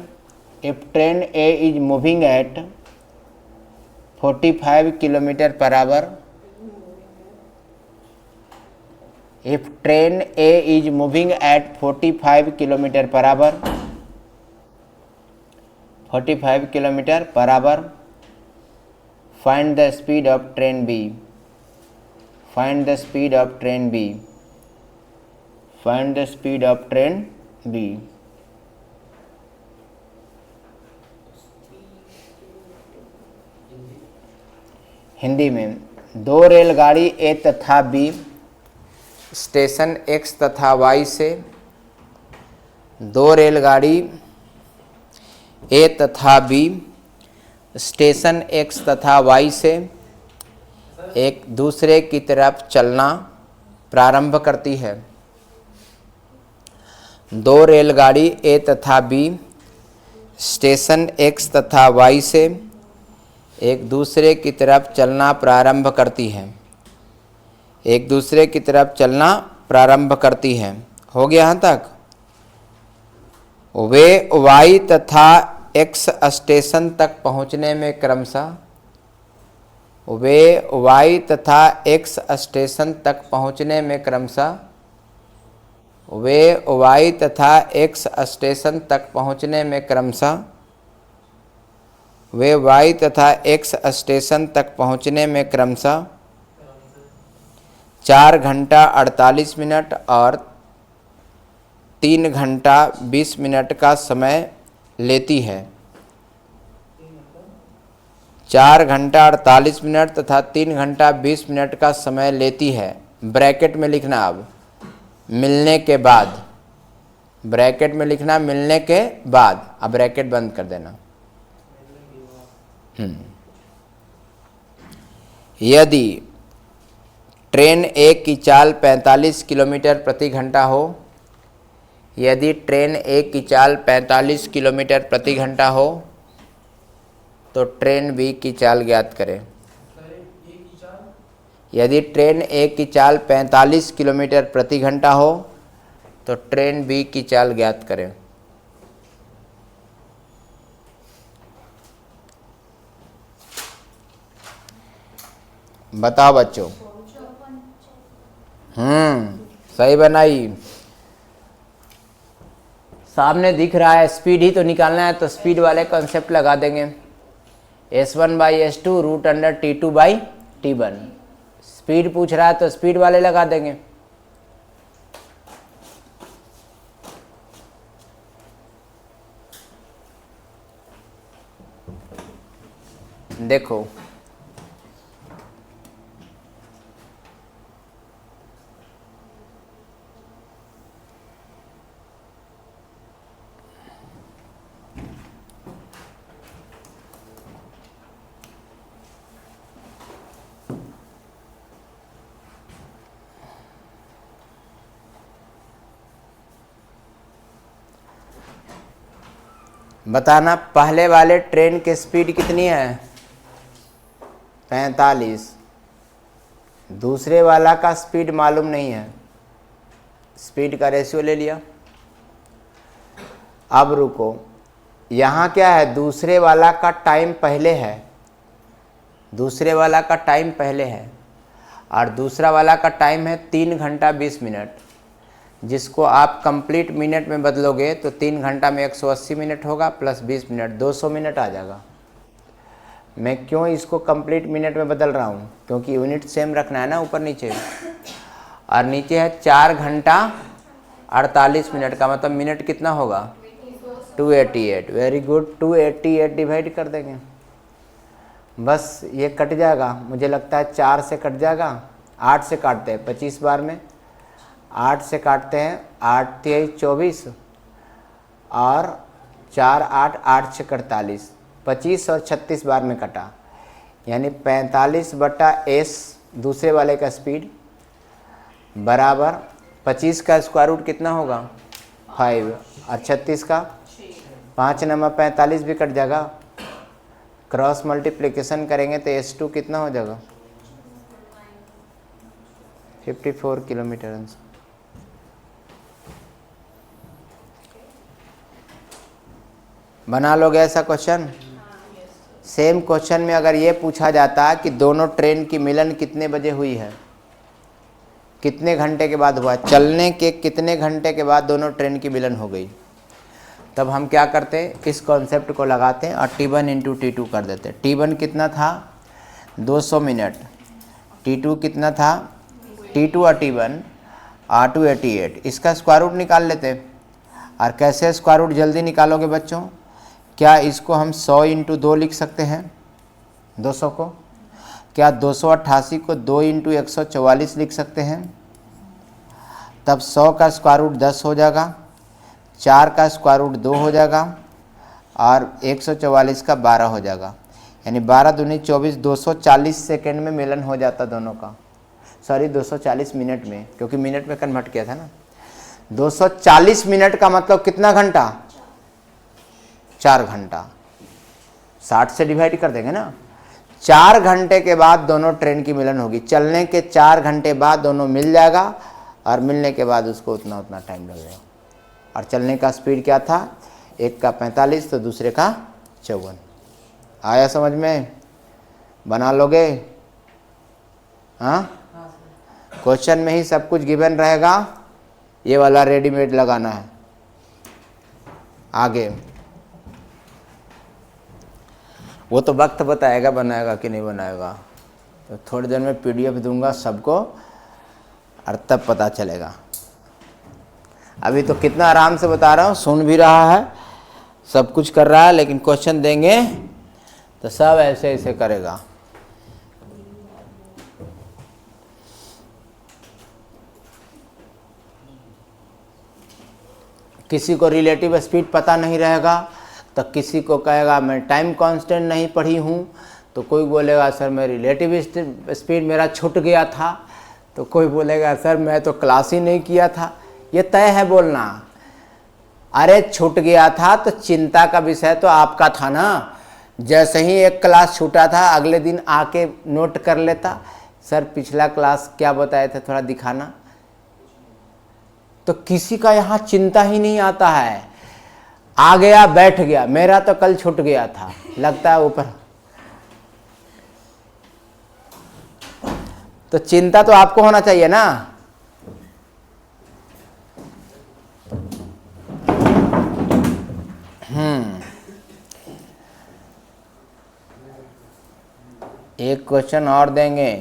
45 km per hour, if train A is moving at 45 km per hour, 45 km per hour, find the speed of train B. Find the speed of train B. Find the speed of train B. Hindi में दो रेलगाड़ी ए तथा B station X तथा Y से, दो रेलगाड़ी ए तथा B station X तथा Y से एक दूसरे की तरफ चलना प्रारंभ करती है। दो रेलगाड़ी ए तथा बी स्टेशन X तथा Y से एक दूसरे की तरफ चलना प्रारंभ करती है। एक दूसरे की तरफ चलना प्रारंभ करती है। हो गया यहाँ तक। वे Y तथा X स्टेशन तक पहुँचने में क्रमशः, वे Y तथा X स्टेशन तक पहुँचने में क्रमशः, वे Y तथा X स्टेशन तक पहुँचने में क्रमशः, वे Y तथा X स्टेशन तक पहुँचने में क्रमशः 4 घंटा 48 मिनट और 3 घंटा 20 मिनट का समय लेती है। 4 घंटा 48 मिनट तथा 3 घंटा 20 मिनट का समय लेती है। ब्रैकेट में लिखना अब मिलने के बाद, ब्रैकेट में लिखना मिलने के बाद। अब ब्रैकेट बंद कर देना। यदि ट्रेन एक की चाल 45 किलोमीटर प्रति घंटा हो, यदि ट्रेन एक की चाल 45 किलोमीटर प्रति घंटा हो तो ट्रेन बी की चाल ज्ञात करें। यदि ट्रेन एक की चाल 45 किलोमीटर प्रति घंटा हो तो ट्रेन बी की चाल ज्ञात करें। बताओ बच्चों। सही बनाई। सामने दिख रहा है, स्पीड ही तो निकालना है, तो स्पीड वाले कॉन्सेप्ट लगा देंगे। S1/S2 root under T2/T1। Speed पूछ रहा है तो स्पीड वाले लगा देंगे। देखो बताना, पहले वाले ट्रेन की स्पीड कितनी है? 45। दूसरे वाला का स्पीड मालूम नहीं है, स्पीड का रेशियो ले लिया। अब रुको, यहाँ क्या है, दूसरे वाला का टाइम पहले है, दूसरे वाला का टाइम पहले है और दूसरा वाला का टाइम है 3 घंटा 20 मिनट, जिसको आप कंप्लीट मिनट में बदलोगे तो 3 घंटा में 180 मिनट होगा प्लस 20 मिनट 200 मिनट आ जाएगा। मैं क्यों इसको कंप्लीट मिनट में बदल रहा हूँ? क्योंकि यूनिट सेम रखना है ना ऊपर नीचे। और नीचे है 4 घंटा 48 मिनट का मतलब मिनट कितना होगा? 288। वेरी गुड, 288 डिवाइड कर देंगे, बस ये कट जाएगा। मुझे लगता है 4 से कट जाएगा, 8 से काटते हैं 25 बार में, 8 से काटते हैं, 8 3 24 और 4 8 8 से 48, 25 और 36 बार में कटा, यानी 45/s दूसरे वाले का स्पीड बराबर 25 का स्क्वायर रूट कितना होगा? 5 और 36 का 5 नंबर 45 भी कट जाएगा। क्रॉस मल्टीप्लिकेशन करेंगे तो S2 कितना हो जाएगा? 54 किलोमीटर आंसर। बना लोगे ऐसा क्वेश्चन? सेम क्वेश्चन में अगर ये पूछा जाता कि दोनों ट्रेन की मिलन कितने बजे हुई है, कितने घंटे के बाद हुआ, चलने के कितने घंटे के बाद दोनों ट्रेन की मिलन हो गई, तब हम क्या करते हैं, इस कॉन्सेप्ट को लगाते हैं और T1 × T2 कर देते हैं। T1 कितना था? 200 मिनट। T2 कितना था? T2 और T1 288। इसका स्क्वायर रूट निकाल लेते हैं। और कैसे स्क्वायर रूट जल्दी निकालोगे बच्चों? क्या इसको हम 100 × 2 लिख सकते हैं? 200 को क्या 288 को 2 × 144 लिख सकते हैं? तब 100 का स्क्वायर रूट 10 हो जाएगा, 4 का स्क्वायर रूट 2 हो जाएगा और 144 का 12 हो जाएगा, यानी 12 दूनी 24, 240 सेकेंड में मिलन हो जाता दोनों का। सॉरी 240 मिनट में, क्योंकि मिनट में कन्वर्ट किया था ना। 240 मिनट का मतलब कितना घंटा? 4 घंटा। 60 से डिवाइड कर देंगे ना। 4 घंटे के बाद दोनों ट्रेन की मिलन होगी। चलने के 4 घंटे बाद दोनों मिल जाएगा और मिलने के बाद उसको उतना टाइम लगेगा। और चलने का स्पीड क्या था? एक का 45 तो दूसरे का 54। आया समझ में? बना लोगे? हाँ, क्वेश्चन में ही सब कुछ गिवन रहेगा, ये वाला रेडीमेड लगाना है। आगे वो तो वक्त बताएगा बनाएगा कि नहीं बनाएगा। तो थोड़ी देर में PDF दूंगा सबको, और तब पता चलेगा। अभी तो कितना आराम से बता रहा हूँ, सुन भी रहा है, सब कुछ कर रहा है, लेकिन क्वेश्चन देंगे तो सब ऐसे ऐसे करेगा। किसी को रिलेटिव स्पीड पता नहीं रहेगा तो किसी को कहेगा मैं टाइम कांस्टेंट नहीं पढ़ी हूँ, तो कोई बोलेगा सर मैं रिलेटिव स्पीड मेरा छूट गया था, तो कोई बोलेगा सर मैं तो क्लास ही नहीं किया था। ये तय है बोलना। अरे छूट गया था तो चिंता का विषय तो आपका था ना। जैसे ही एक क्लास छूटा था अगले दिन आके नोट कर लेता, सर पिछला क्लास क्या बताए थे थोड़ा दिखाना। तो किसी का यहाँ चिंता ही नहीं आता है, आ गया बैठ गया, मेरा तो कल छूट गया था, लगता है ऊपर। तो चिंता तो आपको होना चाहिए ना। एक क्वेश्चन और देंगे।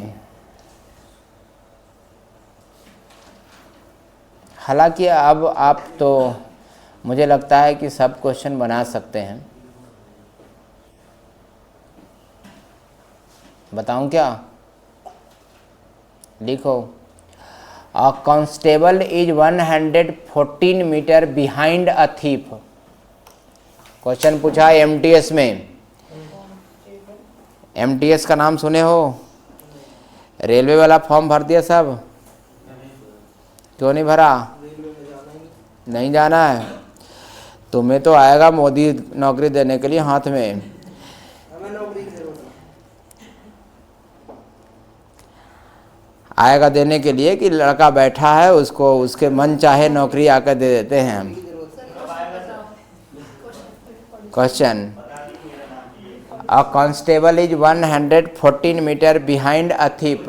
हालांकि अब आप तो मुझे लगता है कि सब क्वेश्चन बना सकते हैं। बताऊं क्या? लिखो। A constable is 114 metre behind a thief. Question पूछा एमटीएस में। एमटीएस का नाम सुने हो? रेलवे वाला फॉर्म भर दिया सब? क्यों नहीं भरा? नहीं जाना है? तुम्हें तो आएगा मोदी नौकरी देने के लिए हाथ में। आएगा देने के लिए कि लड़का बैठा है, उसको उसके मन चाहे नौकरी आकर दे देते हैं हम। Question. A constable is 114 meter behind a thief.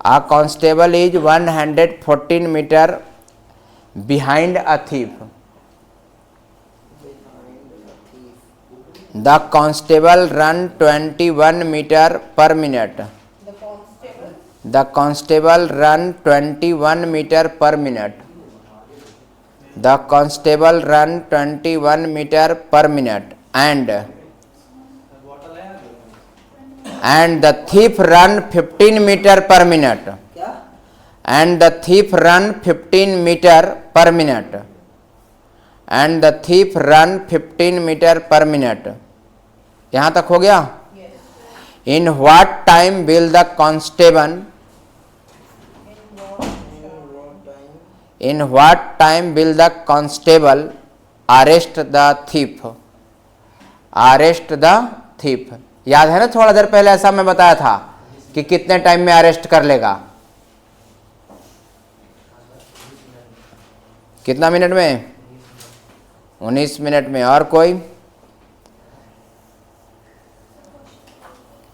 A constable is 114 meter behind a thief. The constable run 21 meter per minute. The constable run 21 meter per minute. The constable run 21 meter per minute. And the thief run 15 meter per minute. And the thief run 15 meter per minute. And the thief run 15 meter per minute. यहाँ तक हो गया? In what time will the constable? In what time will the constable arrest the thief? Arrest the thief. याद है ना, थोड़ा देर पहले ऐसा मैं बताया था कि कितने टाइम में अरेस्ट कर लेगा। कितना मिनट में? 19 मिनट में। और कोई?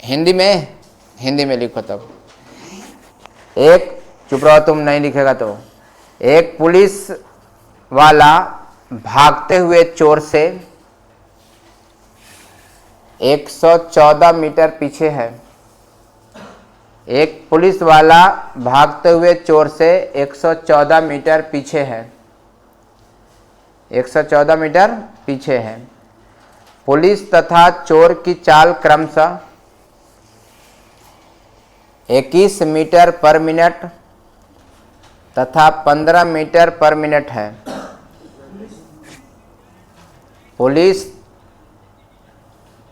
हिंदी में? हिंदी में लिखो तब। एक चुप रहो, तुम नहीं लिखेगा तो। एक पुलिस वाला भागते हुए चोर से 114 मीटर पीछे है। एक पुलिस वाला भागते हुए चोर से 114 मीटर पीछे है। 114 मीटर पीछे है। पुलिस तथा चोर की चाल क्रमशः 21 मीटर पर मिनट तथा 15 मीटर पर मिनट है।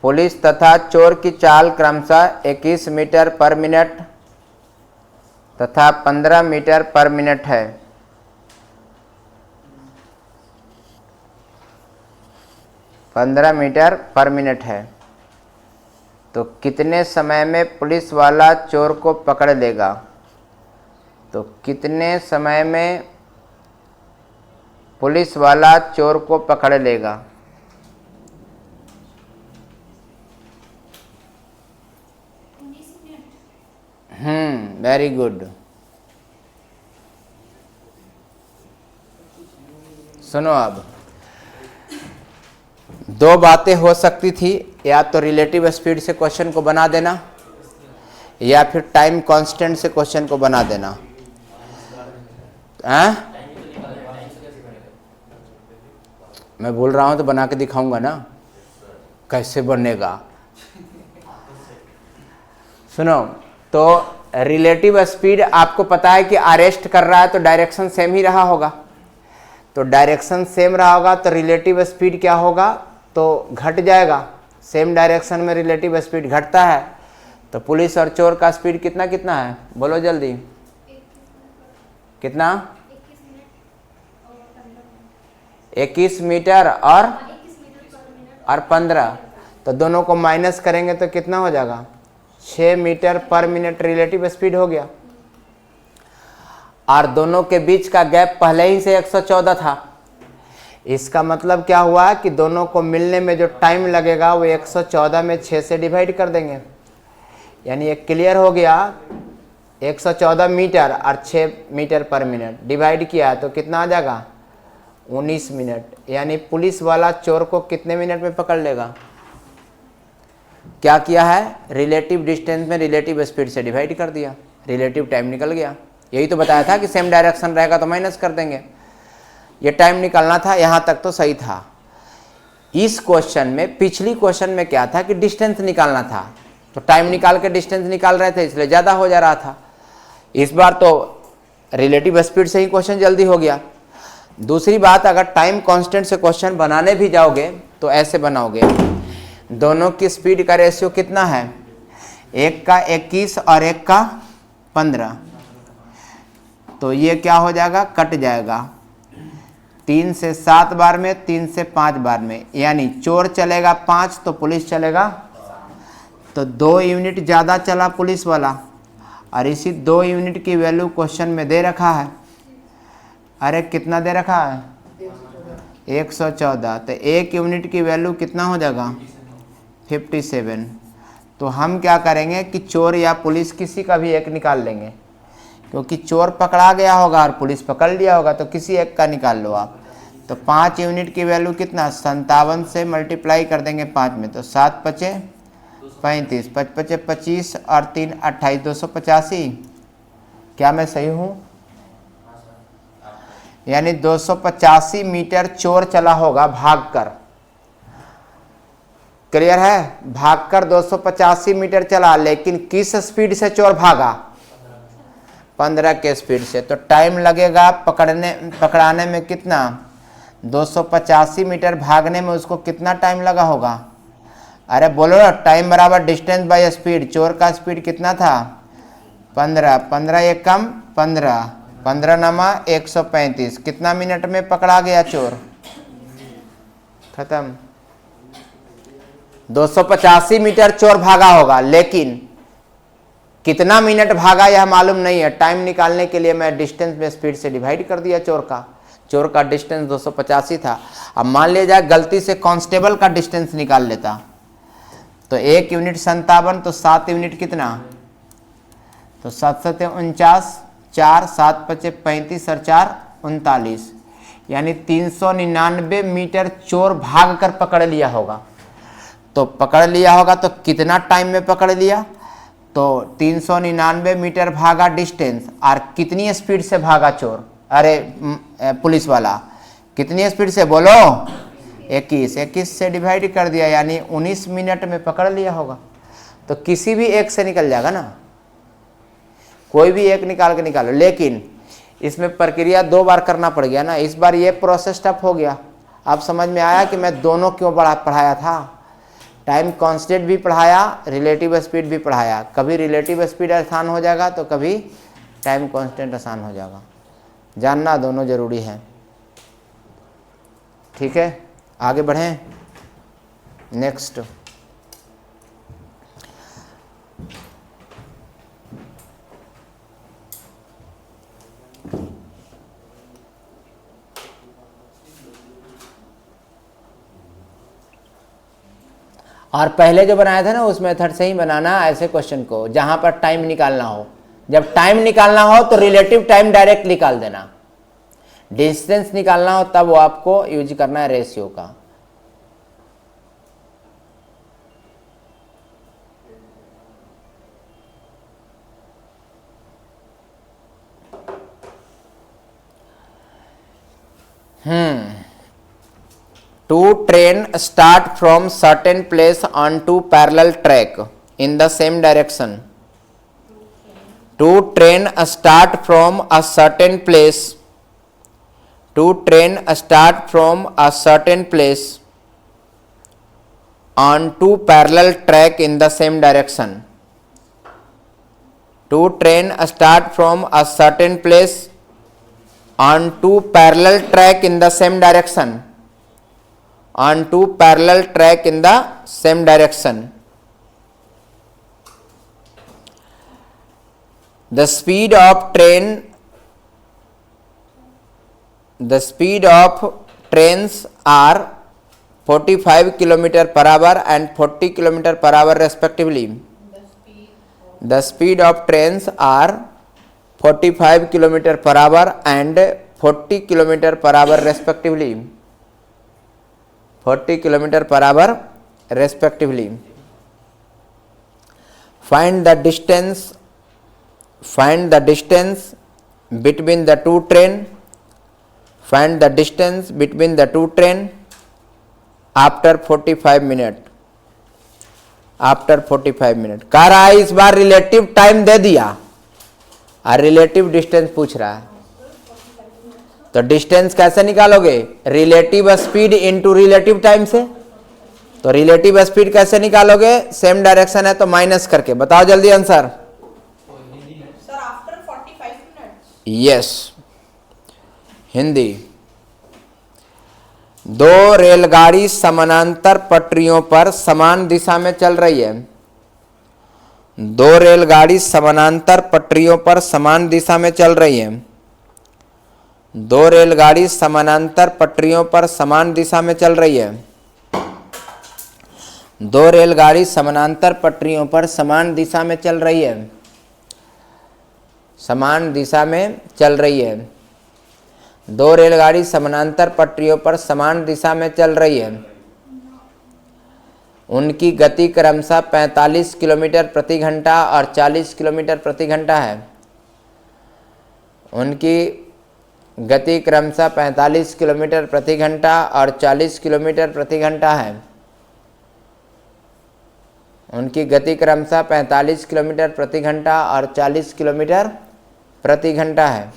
पुलिस तथा चोर की चाल क्रमशः 21 मीटर पर मिनट तथा 15 मीटर पर मिनट है। पंद्रह मीटर पर मिनट है। तो कितने समय में पुलिस वाला चोर को पकड़ लेगा? तो कितने समय में पुलिस वाला चोर को पकड़ लेगा? Very good. सुनो, अब दो बातें हो सकती थी। या तो रिलेटिव स्पीड से क्वेश्चन को बना देना, या फिर टाइम कांस्टेंट से क्वेश्चन को बना देना। मैं बोल रहा हूं तो बना के दिखाऊंगा ना, कैसे बनेगा। सुनो, तो रिलेटिव स्पीड आपको पता है कि अरेस्ट कर रहा है तो डायरेक्शन सेम ही रहा होगा, तो डायरेक्शन सेम रहा होगा तो रिलेटिव स्पीड क्या होगा, तो घट जाएगा। सेम डायरेक्शन में रिलेटिव स्पीड घटता है, तो पुलिस और चोर का स्पीड कितना कितना है, बोलो जल्दी। कितना? 21 मीटर और 15। तो दोनों को माइनस करेंगे तो कितना हो जाएगा, 6 मीटर पर मिनट रिलेटिव स्पीड हो गया। और दोनों के बीच का गैप पहले ही से 114 था। इसका मतलब क्या हुआ कि दोनों को मिलने में जो टाइम लगेगा वो 114 में 6 से डिवाइड कर देंगे, यानी ये क्लियर हो गया। 114 मीटर और 6 मीटर पर मिनट डिवाइड किया तो कितना आ जाएगा, 19 मिनट। यानी पुलिस वाला चोर को कितने मिनट में पकड़ लेगा। क्या किया है, रिलेटिव डिस्टेंस में रिलेटिव स्पीड से डिवाइड कर दिया, रिलेटिव टाइम निकल गया। यही तो बताया था कि सेम डायरेक्शन रहेगा तो माइनस कर देंगे। ये टाइम निकालना था, यहाँ तक तो सही था। इस क्वेश्चन में, पिछली क्वेश्चन में क्या था कि डिस्टेंस निकालना था, तो टाइम निकाल के डिस्टेंस निकाल रहे थे, इसलिए ज़्यादा हो जा रहा था। इस बार तो रिलेटिव स्पीड से ही क्वेश्चन जल्दी हो गया। दूसरी बात, अगर टाइम कांस्टेंट से क्वेश्चन बनाने भी जाओगे तो ऐसे बनाओगे, दोनों की स्पीड का रेशियो कितना है, एक का 21 और एक का 15, तो ये क्या हो जाएगा, कट जाएगा। 3 से 7 बार में, 3 से 5 बार में, यानी चोर चलेगा 5 तो पुलिस चलेगा, तो 2 यूनिट ज़्यादा चला पुलिस वाला। और इसी 2 यूनिट की वैल्यू क्वेश्चन में दे रखा है। अरे कितना दे रखा है, 114, तो 1 यूनिट की वैल्यू कितना हो जाएगा, 57। तो हम क्या करेंगे कि चोर या पुलिस किसी का भी एक निकाल लेंगे, क्योंकि चोर पकड़ा गया होगा और पुलिस पकड़ लिया होगा, तो किसी एक का निकाल लो आप। तो 5 यूनिट की वैल्यू कितना, 57 से मल्टीप्लाई कर देंगे 5 में, तो 7 पचे 35, 5 पचे 25 और 3 28, 285। क्या मैं सही हूँ? यानी 285 मीटर चोर चला होगा भागकर। क्लियर है, भागकर 285 मीटर चला, लेकिन किस स्पीड से चोर भागा, 15 के स्पीड से। तो टाइम लगेगा पकड़ाने में कितना, 285 मीटर भागने में उसको कितना टाइम लगा होगा। अरे बोलो ना, टाइम बराबर डिस्टेंस बाय स्पीड। चोर का स्पीड कितना था, 15, 15 एक कम 15, 15 नमा 135। कितना मिनट में पकड़ा गया चोर, खत्म। 285 मीटर चोर भागा होगा, लेकिन कितना मिनट भागा यह मालूम नहीं है। टाइम निकालने के लिए मैं डिस्टेंस में स्पीड से डिवाइड कर दिया चोर का डिस्टेंस 285 था। अब मान लिया जाए गलती से कांस्टेबल का डिस्टेंस निकाल लेता, तो 1 यूनिट 57, तो 7 यूनिट कितना, तो 7 7 49, 4 7 5 35 और 4 39, यानी 399 मीटर चोर भाग कर पकड़ लिया होगा। तो पकड़ लिया होगा तो कितना टाइम में पकड़ लिया, तो 399 मीटर भागा डिस्टेंस, और कितनी स्पीड से भागा चोर, अरे पुलिस वाला कितनी स्पीड से, बोलो 21 से डिवाइड कर दिया, यानी 19 मिनट में पकड़ लिया होगा। तो किसी भी एक से निकल जाएगा ना, कोई भी एक निकाल के निकालो। लेकिन इसमें प्रक्रिया 2 बार करना पड़ गया ना, इस बार ये प्रोसेस टफ हो गया। अब समझ में आया कि मैं दोनों क्यों पढ़ाया था, टाइम कांस्टेंट भी पढ़ाया, रिलेटिव स्पीड भी पढ़ाया। कभी रिलेटिव स्पीड आसान हो जाएगा तो कभी टाइम कांस्टेंट आसान हो जाएगा। जानना दोनों जरूरी है, ठीक है। आगे बढ़ें, नेक्स्ट। और पहले जो बनाया था ना उस मेथड से ही बनाना ऐसे क्वेश्चन को, जहां पर टाइम निकालना हो। जब टाइम निकालना हो तो रिलेटिव टाइम डायरेक्ट निकाल देना, डिस्टेंस निकालना हो तब वो आपको यूज करना है रेशियो का। Two train start from certain place on two parallel track in the same direction. Two train start from a certain place. Two train start from a certain place on two parallel track in the same direction. Two train start from a certain place on two parallel track in the same direction. On two parallel track in the same direction. The speed of trains are 45 km per hour and 40 km per hour respectively. The speed of trains are 45 km per hour and 40 km per hour respectively. 40 km per hour respectively. Find the distance between the two train. Find the distance between the two train after 45 minutes. After 45 minute कह रहा है इस बार relative time दे दिया और relative distance पूछ रहा है, तो डिस्टेंस कैसे निकालोगे? Relative speed into relative time से। तो रिलेटिव स्पीड कैसे निकालोगे? सेम डायरेक्शन है तो माइनस करके। बताओ जल्दी answer. Sir after 45 minutes. Yes. Hindi. दो रेलगाड़ी समानांतर पटरियों पर समान दिशा में चल रही है। दो रेलगाड़ी समानांतर पटरियों पर समान दिशा में चल रही है। दो रेलगाड़ी समानांतर पटरियों पर समान दिशा में चल रही है। दो रेलगाड़ी समानांतर पटरियों पर समान दिशा में चल रही है। समान दिशा में चल रही है। दो रेलगाड़ी समानांतर पटरियों पर समान दिशा में चल रही है। उनकी गति क्रमशः 45 किलोमीटर प्रति घंटा और 40 किलोमीटर प्रति घंटा है। उनकी गति क्रमशः 45 किलोमीटर प्रति घंटा और 40 किलोमीटर प्रति घंटा है। उनकी गति क्रमशः 45 किलोमीटर प्रति घंटा और 40 किलोमीटर प्रति घंटा है।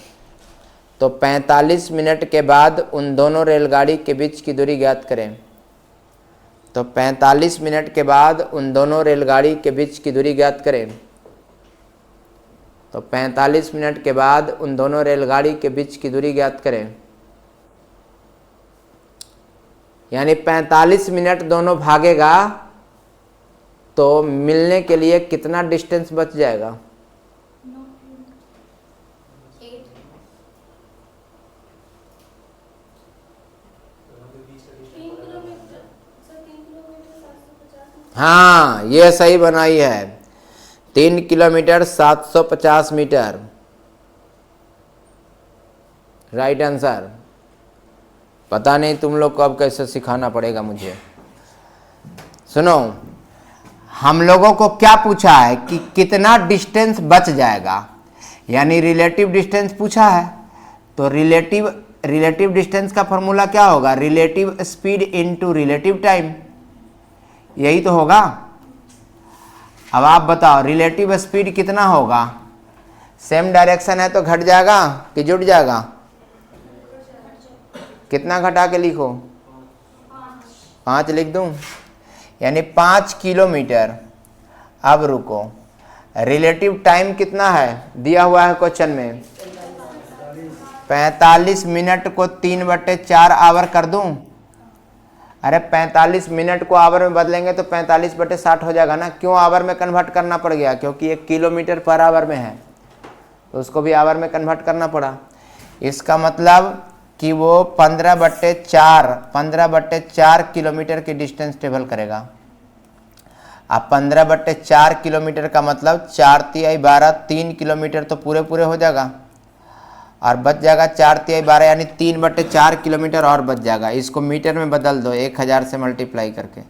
तो 45 मिनट के बाद उन दोनों रेलगाड़ी के बीच की दूरी ज्ञात करें। तो 45 मिनट के बाद उन दोनों रेलगाड़ी के बीच की दूरी ज्ञात करें। तो 45 मिनट के बाद उन दोनों रेलगाड़ी के बीच की दूरी ज्ञात करें। यानी 45 मिनट दोनों भागेगा तो मिलने के लिए कितना डिस्टेंस बच जाएगा? 3 किलोमीटर। हाँ, ये सही बनाई है। 3 किलोमीटर 750 मीटर राइट आंसर। पता नहीं तुम लोग को अब कैसे सिखाना पड़ेगा मुझे। सुनो, हम लोगों को क्या पूछा है कि कितना डिस्टेंस बच जाएगा, यानी रिलेटिव डिस्टेंस पूछा है। तो रिलेटिव डिस्टेंस का फॉर्मूला क्या होगा? Relative speed into relative time, यही तो होगा। अब आप बताओ रिलेटिव स्पीड कितना होगा? सेम डायरेक्शन है तो घट जाएगा कि जुड़ जाएगा? कितना घटा के लिखो? 5 लिख दूं, यानी 5 किलोमीटर। अब रुको, रिलेटिव टाइम कितना है दिया हुआ है क्वेश्चन में? 45 मिनट को 3/4 आवर कर दूं? अरे 45 मिनट को आवर में बदलेंगे तो 45/60 हो जाएगा ना। क्यों आवर में कन्वर्ट करना पड़ गया? क्योंकि 1 किलोमीटर पर आवर में है तो उसको भी आवर में कन्वर्ट करना पड़ा। इसका मतलब कि वो 15/4 किलोमीटर की डिस्टेंस ट्रेवल करेगा। अब 15/4 किलोमीटर का मतलब 4×3 3 किलोमीटर तो पूरे हो जाएगा और बच जाएगा 4×12 यानी 3/4 किलोमीटर और बच जाएगा। इसको मीटर में बदल दो 1000 से मल्टीप्लाई करके।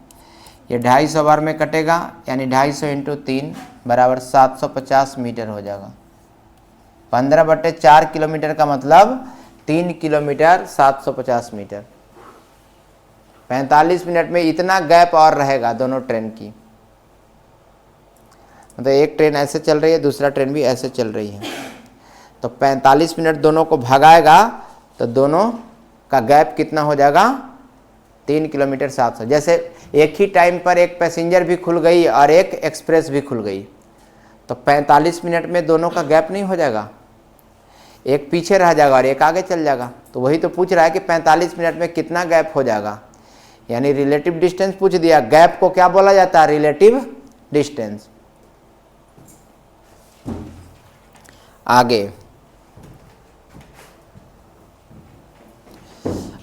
ये 250 बार में कटेगा यानी 250 × 3 बराबर 750 मीटर हो जाएगा। 15/4 किलोमीटर का मतलब 3 किलोमीटर 750 मीटर। 45 मिनट में इतना गैप और रहेगा दोनों ट्रेन की। मतलब एक ट्रेन ऐसे चल रही है, दूसरा ट्रेन भी ऐसे चल रही है, तो 45 मिनट दोनों को भगाएगा तो दोनों का गैप कितना हो जाएगा? 3 किलोमीटर 700। जैसे एक ही टाइम पर एक पैसेंजर भी खुल गई और एक एक्सप्रेस भी खुल गई, तो 45 मिनट में दोनों का गैप नहीं हो जाएगा? एक पीछे रह जाएगा और एक आगे चल जाएगा। तो वही तो पूछ रहा है कि 45 मिनट में कितना गैप हो जाएगा, यानी रिलेटिव डिस्टेंस पूछ दिया। गैप को क्या बोला जाता है? Relative distance. आगे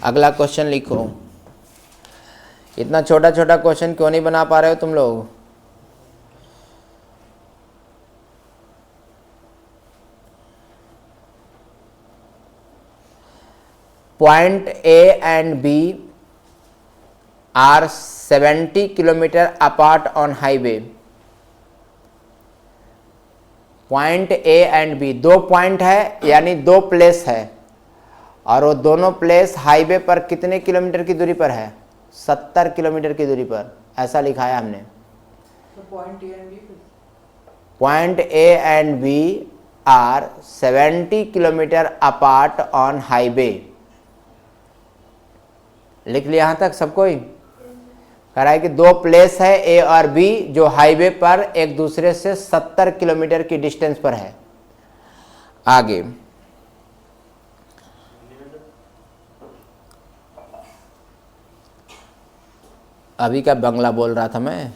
अगला क्वेश्चन लिखो। इतना छोटा छोटा क्वेश्चन क्यों नहीं बना पा रहे हो तुम लोग? Point A and B are 70 kilometre apart on highway. Point A and B, दो पॉइंट है यानी दो प्लेस है, और वो दोनों प्लेस हाईवे पर कितने किलोमीटर की दूरी पर है? 70 किलोमीटर की दूरी पर, ऐसा लिखा है हमने। Point A and B are 70 kilometre apart on highway. लिख लिया यहां तक सबको ही? कह रहा है कि दो प्लेस है ए और बी जो हाईवे पर एक दूसरे से 70 किलोमीटर की डिस्टेंस पर है। आगे अभी का बंगला बोल रहा था मैं।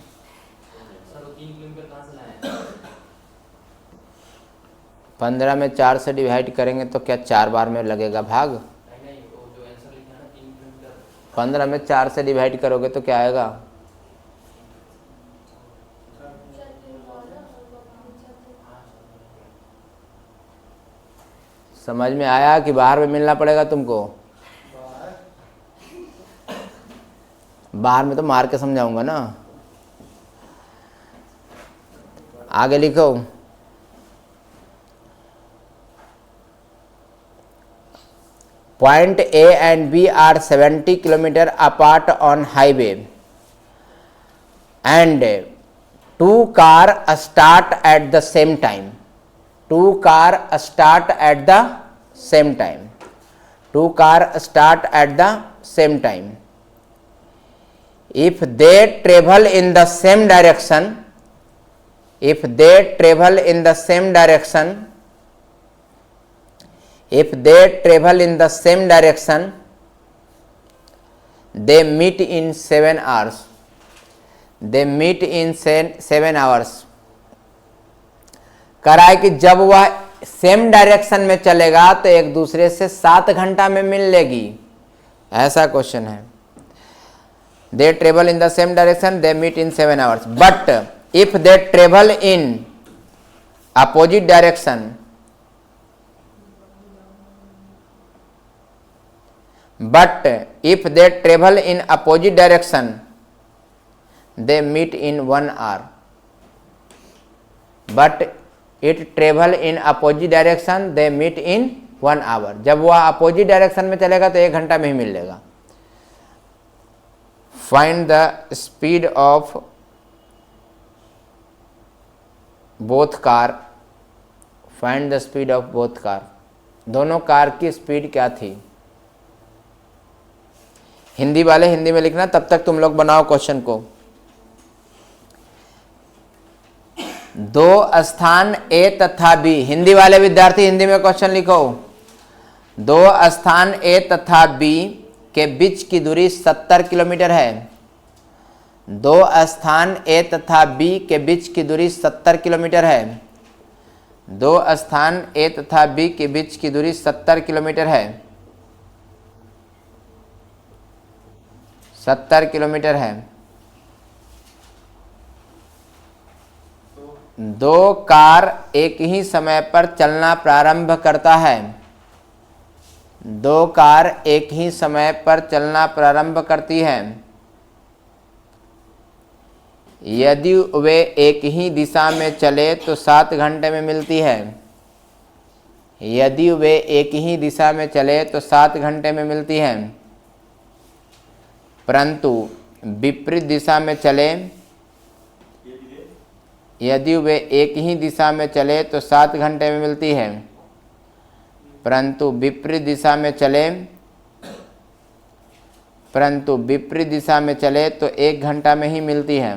15 में 4 से डिवाइड करेंगे तो क्या 4 बार में लगेगा भाग? 15 में 4 से डिवाइड करोगे तो क्या आएगा? समझ में आया कि बाहर में मिलना पड़ेगा तुमको? बाहर में तो मार के समझाऊंगा ना। आगे लिखो। Point A and B are 70 kilometers apart on highway, and two cars start at the same time. Two cars start at the same time. Two cars start at the same time. If they travel in the same direction, if they travel in the same direction, if they travel in the same direction, they meet in 7 hours. They meet in 7 hours. कह रहा है कि जब वह same direction में चलेगा तो एक दूसरे से 7 घंटा में मिल लेगी, ऐसा क्वेश्चन है। They travel in the same direction, they meet in 7 hours. But if they travel in opposite direction, but if they travel in opposite direction, they meet in 1 hour. But it travel in opposite direction, they meet in 1 hour. जब वह opposite direction में चलेगा तो 1 घंटा में ही मिल लेगा। Find the speed of both car. Find the speed of both car. दोनों car की स्पीड क्या थी? हिंदी वाले हिंदी में लिखना, तब तक तुम लोग बनाओ क्वेश्चन को। दो स्थान ए तथा बी, हिंदी वाले विद्यार्थी हिंदी में क्वेश्चन लिखो। दो स्थान ए तथा बी के बीच की दूरी 70 किलोमीटर है। दो स्थान ए तथा बी के बीच की दूरी 70 किलोमीटर है। दो स्थान ए तथा बी के बीच की दूरी 70 किलोमीटर है। 70 किलोमीटर है। दो कार एक ही समय पर चलना प्रारंभ करता है। दो कार एक ही समय पर चलना प्रारंभ करती हैं। यदि वे एक ही दिशा में चले तो 7 घंटे में मिलती है। यदि वे एक ही दिशा में चले तो 7 घंटे में मिलती हैं, परंतु विपरीत दिशा में चले, यदि वे एक ही दिशा में चले तो 7 घंटे में मिलती है, परंतु विपरीत दिशा में चले, परंतु विपरीत दिशा में चले तो 1 घंटा में ही मिलती है।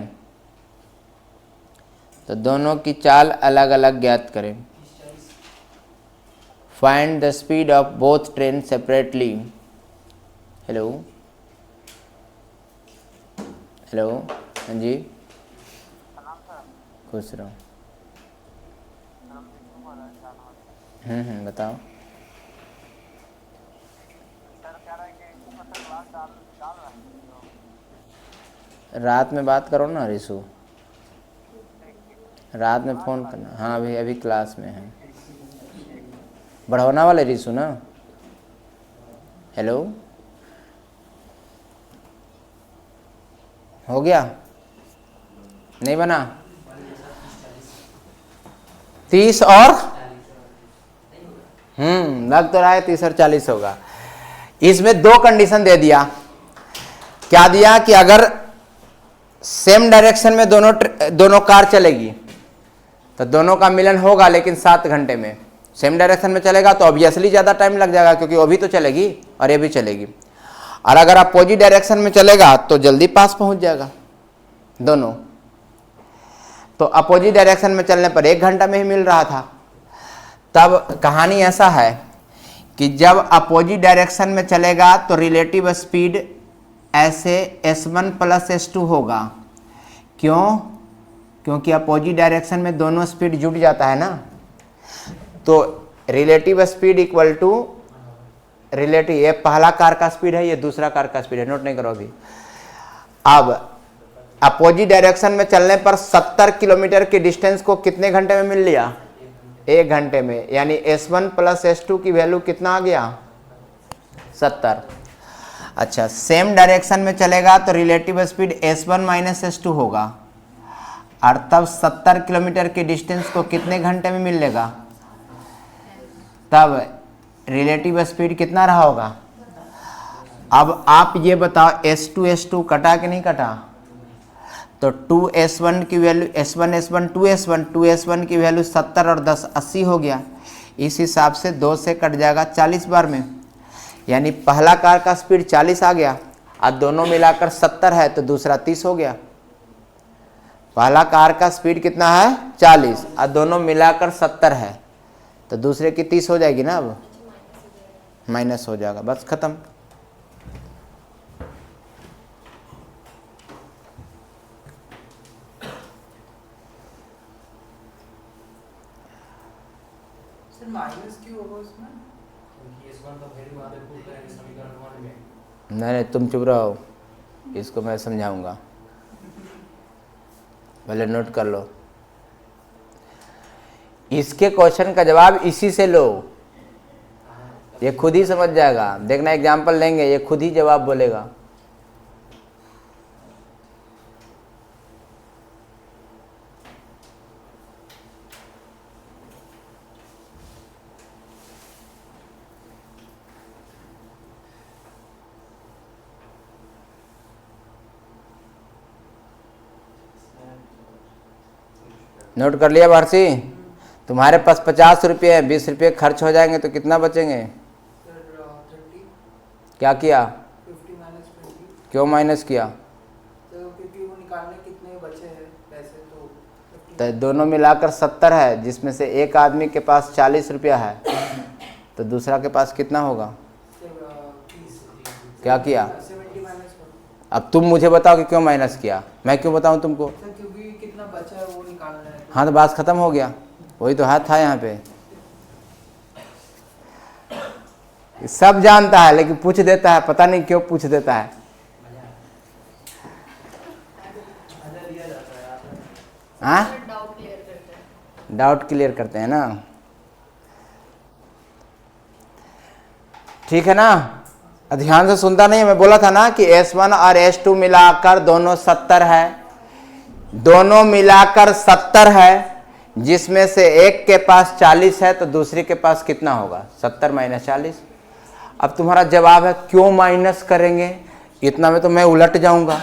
तो दोनों की चाल अलग अलग ज्ञात करें। Find the speed of both train separately. Hello hello, हाँ जी, खुश रहो। बताओ। रात में बात करो ना रिशु, रात में फ़ोन करना। हाँ अभी अभी क्लास में है। बढ़ाना वाले रिशु ना। हेलो, हो गया? नहीं बना? 30 और लग तो रहा है 30 और 40 होगा। इसमें 2 कंडीशन दे दिया। क्या दिया कि अगर सेम डायरेक्शन में दोनों कार चलेगी तो दोनों का मिलन होगा, लेकिन 7 घंटे में। सेम डायरेक्शन में चलेगा तो ऑब्वियसली ज़्यादा टाइम लग जाएगा, क्योंकि वो भी तो चलेगी और ये भी चलेगी। और अगर अपोजिट डायरेक्शन में चलेगा तो जल्दी पास पहुंच जाएगा दोनों। तो अपोजिट डायरेक्शन में चलने पर 1 घंटा में ही मिल रहा था। तब कहानी ऐसा है कि जब अपोजिट डायरेक्शन में चलेगा तो रिलेटिव स्पीड ऐसे s1 प्लस s2 होगा। क्यों? क्योंकि अपोजिट डायरेक्शन में दोनों स्पीड जुड़ जाता है ना। तो relative speed equal to relative, ये पहला कार का स्पीड है, ये दूसरा कार का स्पीड है। नोट नहीं करो अभी। अब अपोजिट डायरेक्शन में चलने पर 70 किलोमीटर के डिस्टेंस को कितने घंटे में मिल लिया? 1 घंटे में। यानी s1 प्लस s2 की वैल्यू कितना आ गया? 70। अच्छा, सेम डायरेक्शन में चलेगा तो relative speed s1 minus s2 होगा, और तब 70 किलोमीटर के डिस्टेंस को कितने घंटे में मिलेगा? तब रिलेटिव स्पीड कितना रहा होगा? अब आप ये बताओ, s2 कटा कि नहीं कटा? तो 2s1 की वैल्यू s1 2s1 की वैल्यू 70 और 10 80 हो गया। इस हिसाब से 2 से कट जाएगा 40 बार में, यानी पहला कार का स्पीड 40 आ गया, और दोनों मिलाकर 70 है तो दूसरा 30 हो गया। पहला कार का स्पीड कितना है? 40, और दोनों मिलाकर 70 है तो दूसरे की 30 हो जाएगी ना। अब माइनस हो जाएगा, बस खत्म। सर माइनस क्यों होगा उसमें? नहीं तुम चुप रहो, इसको मैं समझाऊंगा, पहले नोट कर लो। इसके क्वेश्चन का जवाब इसी से लो, ये खुद ही समझ जाएगा। देखना एग्जाम्पल लेंगे, ये खुद ही जवाब बोलेगा। नोट कर लिया भारती? तुम्हारे पास 50 रुपये है, 20 रुपये खर्च हो जाएंगे तो कितना बचेंगे? 30। क्या किया? 50 माइनस 20। क्यों माइनस किया? तो क्योंकि वो निकालने कितने बचे हैं पैसे, तो दोनों मिलाकर 70 है, जिसमें से एक आदमी के पास 40 रुपया है, तो दूसरा के पास कितना होगा? 30। क्या किया? 70 माइनस। अब तुम मुझे बताओ कि क्यों माइनस किया, मैं क्यों बताऊं तुमको? सर क्योंकि कितना बचा है वो निकालना है। हाँ तो बात खत्म हो गया, वही तो हाथ था यहाँ पे। सब जानता है लेकिन पूछ देता है, पता नहीं क्यों पूछ देता है। हाँ, डाउट क्लियर करते हैं ना। ठीक है ना? ध्यान से सुनता नहीं, मैं बोला था ना कि S1 और S2 मिलाकर दोनों 70 है, दोनों मिलाकर 70 है, जिसमें से एक के पास 40 है तो दूसरे के पास कितना होगा? 70 माइनस 40। अब तुम्हारा जवाब है क्यों माइनस करेंगे, इतना में तो मैं उलट जाऊंगा।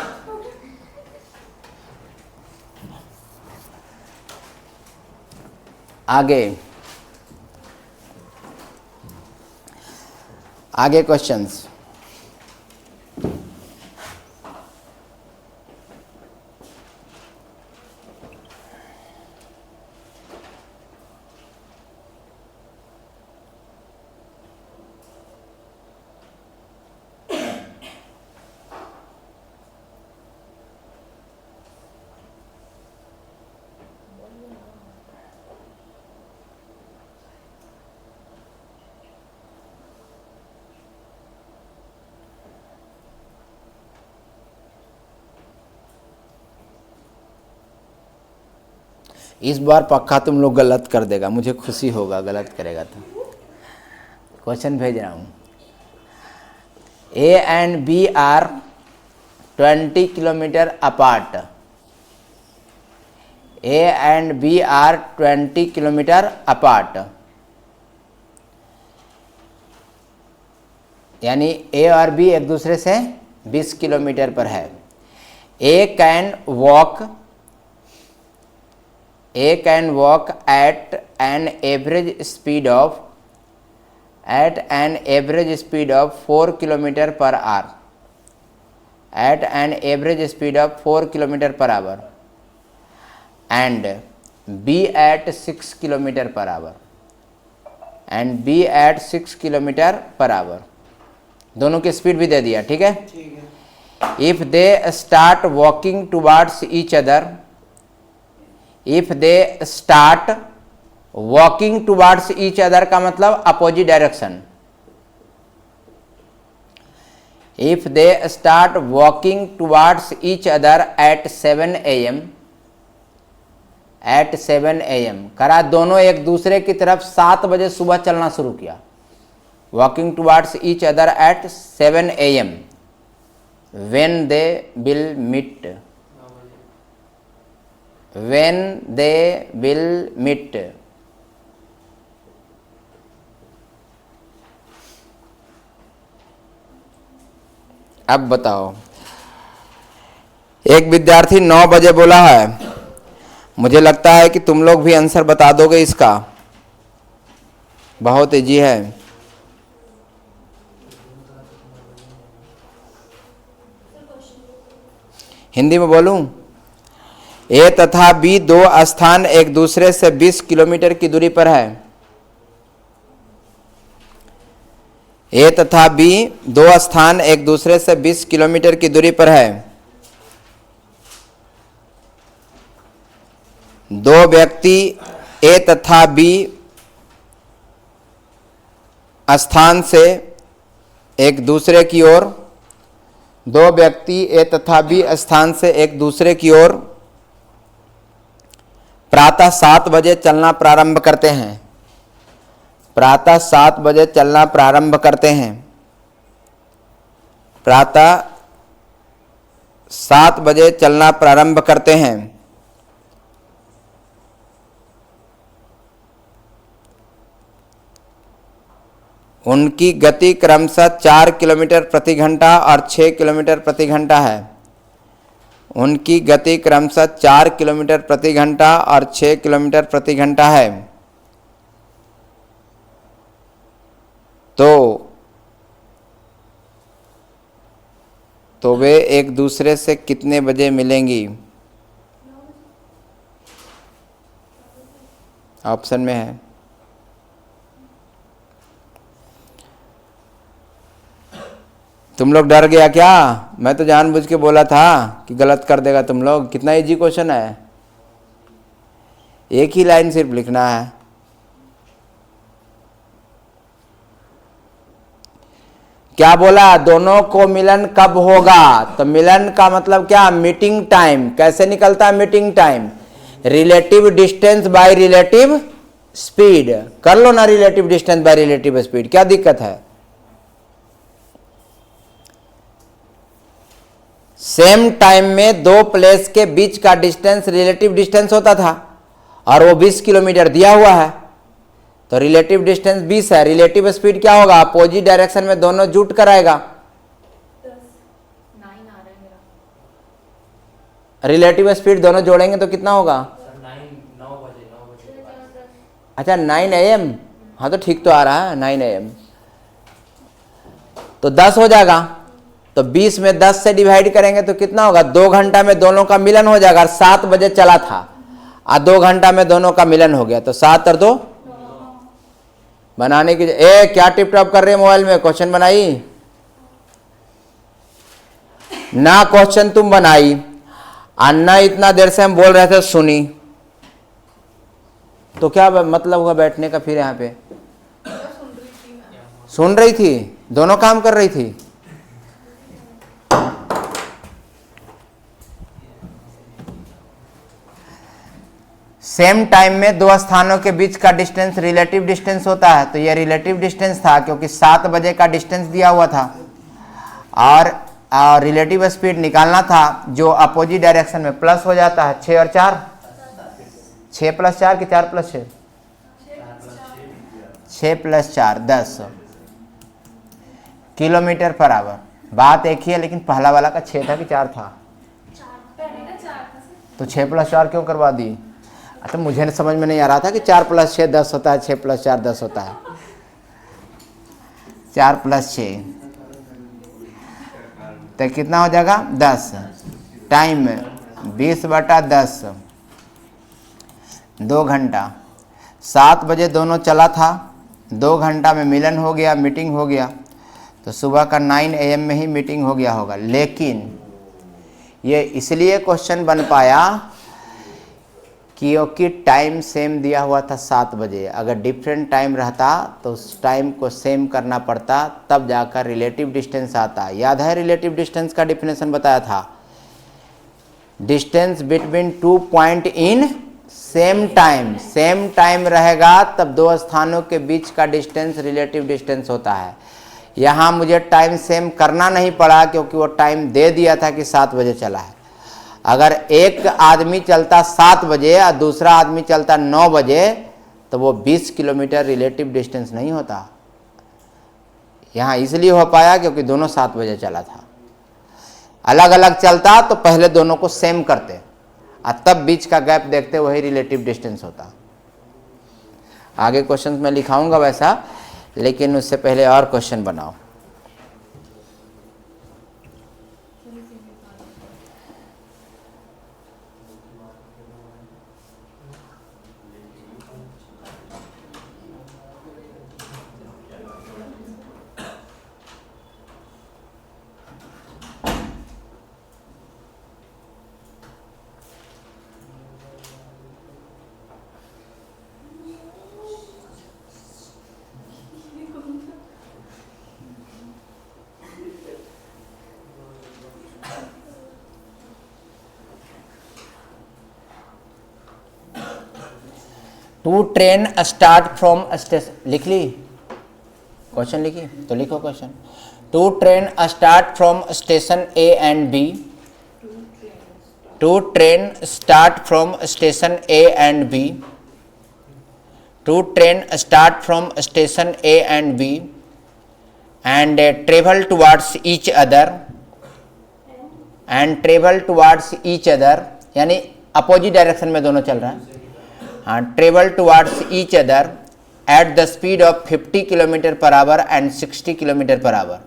आगे क्वेश्चंस। इस बार पक्का तुम लोग गलत कर देगा, मुझे खुशी होगा गलत करेगा तो। क्वेश्चन भेज रहा हूँ। A and B are 20 kilometre apart. A and B are 20 kilometre apart, यानी ए और बी एक दूसरे से 20 किलोमीटर पर है। A can walk at an average speed of 4 kilometre per hour. At an average speed of 4 kilometre per hour and B at 6 kilometre per hour. And B at 6 kilometre per hour. दोनों की speed भी दे दिया, ठीक है। If they start walking towards each other, if they start walking towards each other का मतलब opposite direction. If they start walking towards each other at 7 AM, at 7 AM करा, दोनों एक दूसरे की तरफ 7 बजे सुबह चलना शुरू किया। Walking towards each other at 7 AM, when they will meet, when they will meet। अब बताओ, एक विद्यार्थी 9 बजे बोला है, मुझे लगता है कि तुम लोग भी आंसर बता दोगे इसका, बहुत इजी है। हिंदी में बोलूं? ए तथा बी दो स्थान एक दूसरे से 20 किलोमीटर की दूरी पर है। ए तथा बी दो स्थान एक दूसरे से 20 किलोमीटर की दूरी पर है। दो व्यक्ति ए तथा बी स्थान से एक दूसरे की ओर, दो व्यक्ति ए तथा बी स्थान से एक दूसरे की ओर प्रातः 7 बजे चलना प्रारंभ करते हैं। प्रातः 7 बजे चलना प्रारंभ करते हैं। प्रातः 7 बजे चलना प्रारंभ करते हैं। उनकी गति क्रमशः 4 किलोमीटर प्रति घंटा और 6 किलोमीटर प्रति घंटा है। उनकी गति क्रमशः 4 किलोमीटर प्रति घंटा और 6 किलोमीटर प्रति घंटा है। तो वे एक दूसरे से कितने बजे मिलेंगी? ऑप्शन में है। तुम लोग डर गया क्या? मैं तो जानबूझ के बोला था कि गलत कर देगा तुम लोग। कितना इजी क्वेश्चन है, एक ही लाइन सिर्फ लिखना है। क्या बोला? दोनों को मिलन कब होगा? तो मिलन का मतलब क्या? Meeting time. कैसे निकलता है meeting time? Relative distance by relative speed. कर लो ना relative distance by relative speed, क्या दिक्कत है? सेम टाइम में दो प्लेस के बीच का डिस्टेंस रिलेटिव डिस्टेंस होता था, और वो 20 किलोमीटर दिया हुआ है, तो रिलेटिव डिस्टेंस 20 है। रिलेटिव स्पीड क्या होगा, अपोजिट डायरेक्शन में दोनों जुट कर आएगा। 9 आ रहा है मेरा। रिलेटिव स्पीड दोनों जोड़ेंगे तो कितना होगा, 9 बजे। अच्छा 9 AM, हाँ तो ठीक तो आ रहा है 9 AM, तो 10 हो जाएगा। तो 20 में 10 से डिवाइड करेंगे तो कितना होगा, 2 घंटा में दोनों का मिलन हो जाएगा। 7 बजे चला था और 2 घंटा में दोनों का मिलन हो गया, तो 7 और 2 बनाने की। क्या टिप टॉप कर रहे हैं मोबाइल में, क्वेश्चन बनाई ना, क्वेश्चन तुम बनाई अन्ना, इतना देर से हम बोल रहे थे सुनी, तो क्या मतलब हुआ बैठने का फिर यहाँ पे। सुन रही थी, दोनों काम कर रही थी। सेम टाइम में दो स्थानों के बीच का डिस्टेंस रिलेटिव डिस्टेंस होता है, तो ये रिलेटिव डिस्टेंस था क्योंकि 7 बजे का डिस्टेंस दिया हुआ था और रिलेटिव स्पीड निकालना था जो अपोजिट डायरेक्शन में प्लस हो जाता है। 6 और 4 6 + 4 कि 4 + 6 6 + 4 10 किलोमीटर पर आवर। बात एक ही है, लेकिन पहला वाला का 6 था कि 4 था, तो 6 + 4 क्यों करवा दी। अच्छा मुझे समझ में नहीं आ रहा था कि 4 + 6 10 होता है, 6 + 4 10 होता है। 4 + 6 तो कितना हो जाएगा 10। टाइम 20/10 2 घंटा। 7 बजे दोनों चला था, 2 घंटा में मिलन हो गया, मीटिंग हो गया, तो सुबह का 9 AM में ही मीटिंग हो गया होगा। लेकिन ये इसलिए क्वेश्चन बन पाया क्योंकि टाइम सेम दिया हुआ था 7 बजे। अगर डिफरेंट टाइम रहता तो उस टाइम को सेम करना पड़ता, तब जाकर रिलेटिव डिस्टेंस आता। याद है रिलेटिव डिस्टेंस का डिफिनेशन बताया था, distance between 2 point in same time. Same time रहेगा तब दो स्थानों के बीच का डिस्टेंस रिलेटिव डिस्टेंस होता है। यहाँ मुझे टाइम सेम करना नहीं पड़ा क्योंकि वो टाइम दे दिया था कि 7 बजे चला है। अगर एक आदमी चलता 7 बजे और दूसरा आदमी चलता 9 बजे तो वो 20 किलोमीटर रिलेटिव डिस्टेंस नहीं होता। यहाँ इसलिए हो पाया क्योंकि दोनों 7 बजे चला था। अलग अलग चलता तो पहले दोनों को सेम करते और तब बीच का गैप देखते, वही रिलेटिव डिस्टेंस होता। आगे क्वेश्चन में लिखाऊंगा वैसा, लेकिन उससे पहले और क्वेश्चन बनाओ। Two train start from station, लिख ली क्वेश्चन, लिखी तो लिखो question. Two train start from station A and B। Two train start from station A and B। Two train start from station A and B and travel towards each other and travel towards each other, यानी opposite direction में दोनों चल रहा है। हाँ, travel towards each other at the speed of 50 km/h and 60 km/h।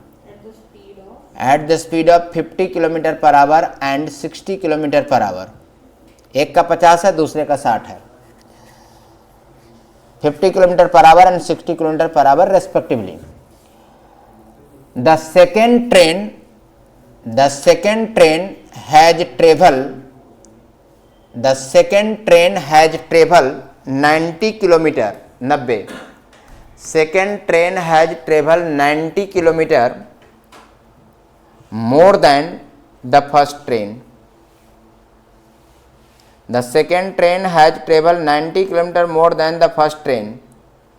at the speed of 50 km/h and 60 km/h। एक का 50 है, दूसरे का 60 है। 50 km/h and 60 km/h respectively। The second train has traveled 90 kilometer 90। Second train has traveled 90 kilometer more than the first train। The second train has traveled 90 kilometer more than the first train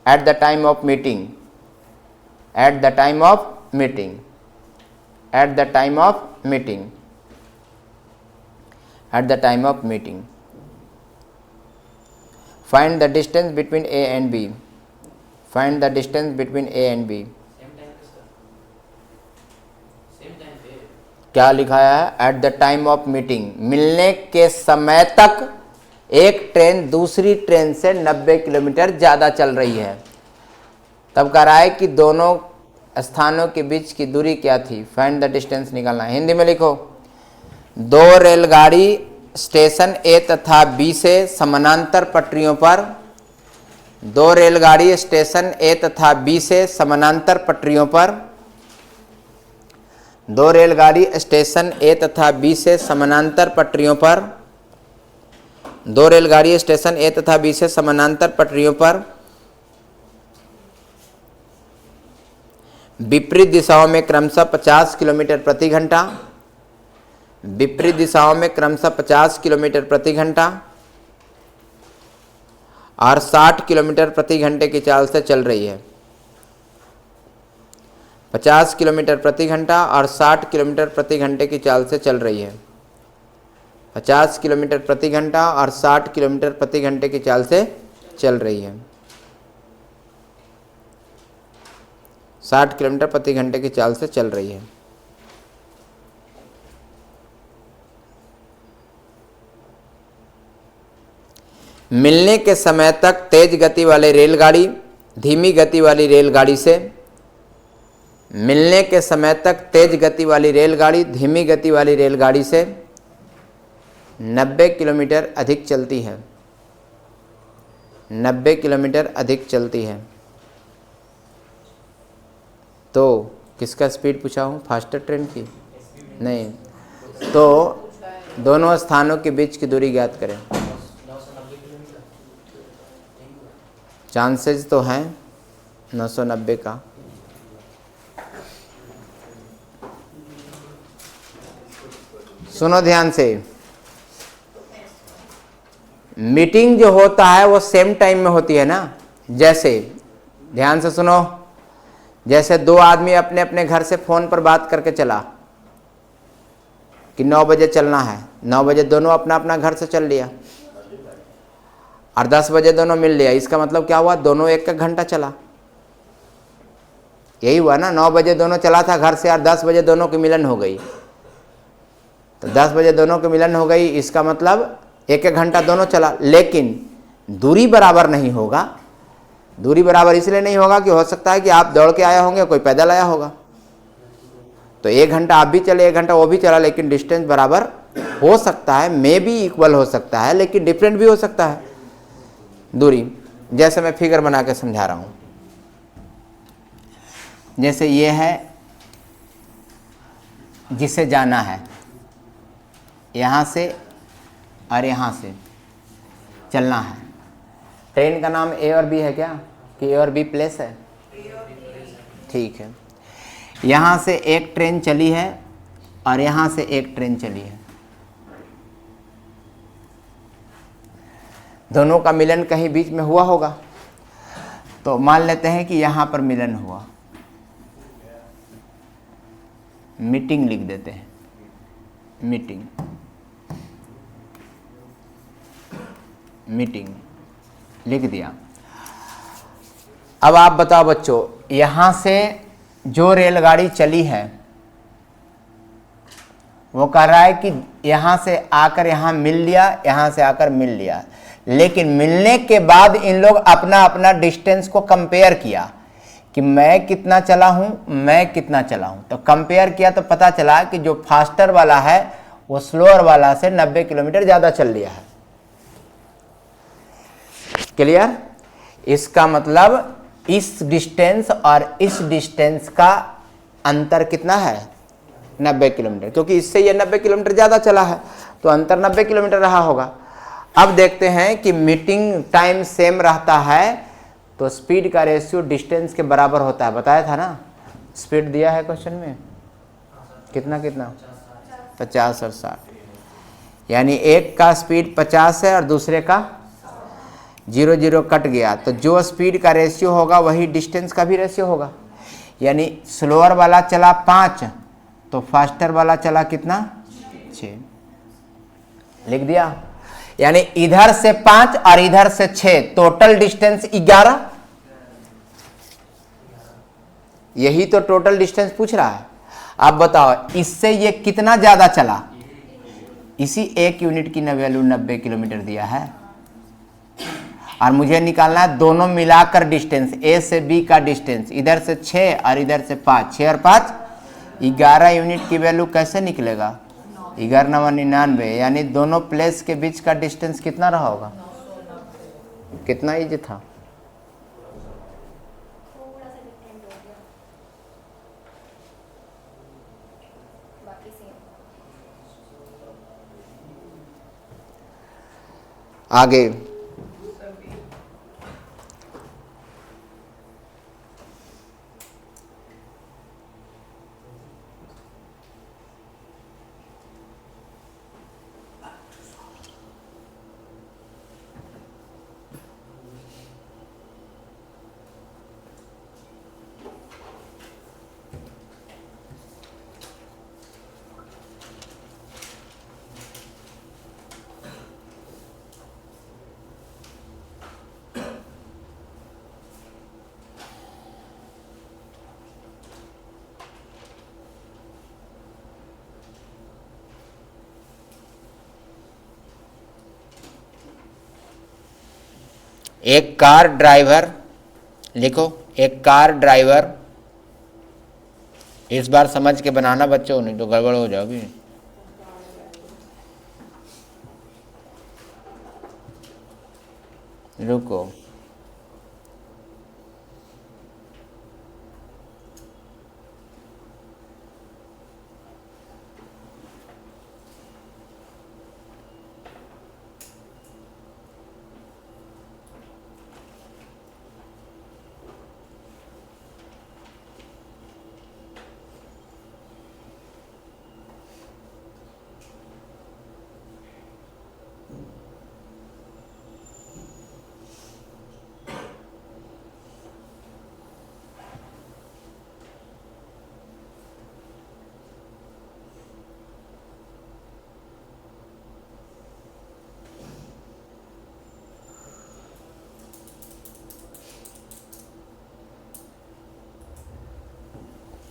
at the time of meeting। At the time of meeting। At the time of meeting। At the time of meeting। Find the distance between A and B, find the distance between A and B. क्या लिखाया है? At the time of meeting, मिलने के समय तक एक train दूसरी train से 90 किलोमीटर ज़्यादा चल रही है। तब कह रहा है कि दोनों स्थानों के बीच की दूरी क्या थी, फाइंड द डिस्टेंस निकालना है। हिंदी में लिखो, दो रेलगाड़ी स्टेशन ए तथा बी से समानांतर पटरियों पर, दो रेलगाड़ी स्टेशन ए तथा बी से समानांतर पटरियों पर, दो रेलगाड़ी स्टेशन ए तथा बी से समानांतर पटरियों पर, दो रेलगाड़ी स्टेशन ए तथा बी से समानांतर पटरियों पर विपरीत दिशाओं में क्रमशः 50 किलोमीटर प्रति घंटा, विपरीत दिशाओं में क्रमशः 50 किलोमीटर प्रति घंटा और 60 किलोमीटर प्रति घंटे की चाल से चल रही है। 50 किलोमीटर प्रति घंटा और 60 किलोमीटर प्रति घंटे की चाल से चल रही है। 50 किलोमीटर प्रति घंटा और 60 किलोमीटर प्रति घंटे की चाल से चल रही है। 60 किलोमीटर प्रति घंटे की चाल से चल रही है। मिलने के समय तक तेज गति वाले रेलगाड़ी धीमी गति वाली रेलगाड़ी से, मिलने के समय तक तेज गति वाली रेलगाड़ी धीमी गति वाली रेलगाड़ी से 90 किलोमीटर अधिक चलती है, 90 किलोमीटर अधिक चलती है। तो किसका स्पीड पूछा हूँ? फास्टर ट्रेन की? नहीं। तो दोनों स्थानों के बीच की दूरी ज्ञात करें। चांसेस तो हैं 990 का। सुनो ध्यान से, मीटिंग जो होता है वो सेम टाइम में होती है ना। जैसे ध्यान से सुनो, जैसे दो आदमी अपने अपने घर से फ़ोन पर बात करके चला कि 9 बजे चलना है, 9 बजे दोनों अपना अपना घर से चल लिया और 10 बजे दोनों मिल लिया। इसका मतलब क्या हुआ? दोनों एक घंटा चला। यही हुआ ना, 9 बजे दोनों चला था घर से और 10 बजे दोनों की मिलन हो गई। तो 10 बजे दोनों की मिलन हो गई, इसका मतलब एक घंटा दोनों चला, लेकिन दूरी बराबर नहीं होगा। दूरी बराबर इसलिए नहीं होगा कि हो सकता है कि आप दौड़ के आया होंगे, कोई पैदल आया होगा। तो 1 घंटा आप भी चले, 1 घंटा वो भी चला, लेकिन डिस्टेंस बराबर हो सकता है, मे भी इक्वल हो सकता है, लेकिन डिफरेंट भी हो सकता है दूरी। जैसे मैं फिगर बना के समझा रहा हूँ। जैसे ये है जिसे जाना है, यहाँ से और यहाँ से चलना है। ट्रेन का नाम ए और बी है क्या, कि ए और बी प्लेस है? ठीक है। यहाँ से एक ट्रेन चली है और यहाँ से एक ट्रेन चली है। दोनों का मिलन कहीं बीच में हुआ होगा। तो मान लेते हैं कि यहाँ पर मिलन हुआ, मीटिंग लिख देते हैं, मीटिंग, मीटिंग लिख दिया। अब आप बताओ बच्चों, यहाँ से जो रेलगाड़ी चली है वो कह रहा है कि यहाँ से आकर यहाँ मिल लिया, यहाँ से आकर मिल लिया, लेकिन मिलने के बाद इन लोग अपना अपना डिस्टेंस को कंपेयर किया कि मैं कितना चला हूँ, मैं कितना चला हूँ। तो कंपेयर किया तो पता चला कि जो फास्टर वाला है वो स्लोअर वाला से 90 किलोमीटर ज़्यादा चल लिया है। क्लियर? इसका मतलब इस डिस्टेंस और इस डिस्टेंस का अंतर कितना है? 90 किलोमीटर, क्योंकि इससे ये 90 किलोमीटर ज़्यादा चला है तो अंतर 90 किलोमीटर रहा होगा। अब देखते हैं कि मीटिंग टाइम सेम रहता है तो स्पीड का रेशियो डिस्टेंस के बराबर होता है। बताया था ना, स्पीड दिया है क्वेश्चन में, कितना कितना 50 और 60, यानी एक का स्पीड 50 है और दूसरे का 0 कट गया, तो जो स्पीड का रेशियो होगा वही डिस्टेंस का भी रेशियो होगा। यानी स्लोअर वाला चला 5 तो फास्टर वाला चला कितना? 6। लिख दिया। यानी इधर से 5 और इधर से 6, टोटल डिस्टेंस 11। यही तो टोटल डिस्टेंस पूछ रहा है। अब बताओ इससे ये कितना ज्यादा चला, इसी 1 यूनिट की वैल्यू 90 किलोमीटर दिया है, और मुझे निकालना है दोनों मिलाकर डिस्टेंस, ए से बी का डिस्टेंस, इधर से 6 और इधर से 5, 6 और 5 11 यूनिट की वैल्यू कैसे निकलेगा, 11×99, यानी दोनों प्लेस के बीच का डिस्टेंस कितना रहा होगा, कितना इजी था। थोड़ा सा डिफरेंट हो गया, बाकी सेम। आगे एक कार ड्राइवर, लिखो एक कार ड्राइवर, इस बार समझ के बनाना बच्चों, नहीं तो गड़बड़ हो जाएगी। रुको,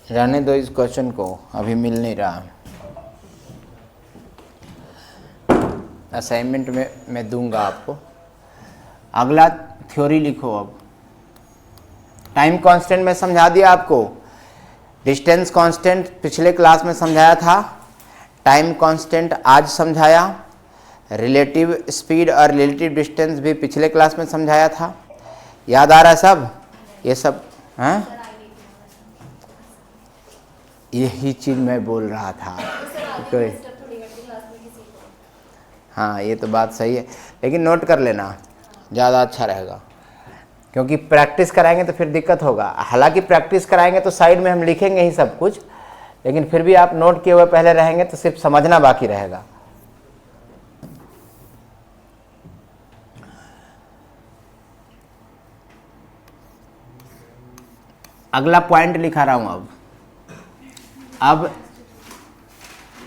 रहने दो इस क्वेश्चन को, अभी मिल नहीं रहा। असाइनमेंट में मैं दूंगा आपको। अगला थ्योरी लिखो। अब टाइम कांस्टेंट में समझा दिया आपको, डिस्टेंस कांस्टेंट पिछले क्लास में समझाया था, टाइम कांस्टेंट आज समझाया, रिलेटिव स्पीड और रिलेटिव डिस्टेंस भी पिछले क्लास में समझाया था। याद आ रहा है सब? ये सब हैं? यही चीज़ मैं बोल रहा था। कोई हाँ, ये तो बात सही है, लेकिन नोट कर लेना ज़्यादा अच्छा रहेगा, क्योंकि प्रैक्टिस कराएंगे तो फिर दिक्कत होगा। हालांकि प्रैक्टिस कराएंगे तो साइड में हम लिखेंगे ही सब कुछ, लेकिन फिर भी आप नोट किए हुए पहले रहेंगे तो सिर्फ समझना बाकी रहेगा। अगला पॉइंट लिखा रहा हूँ। अब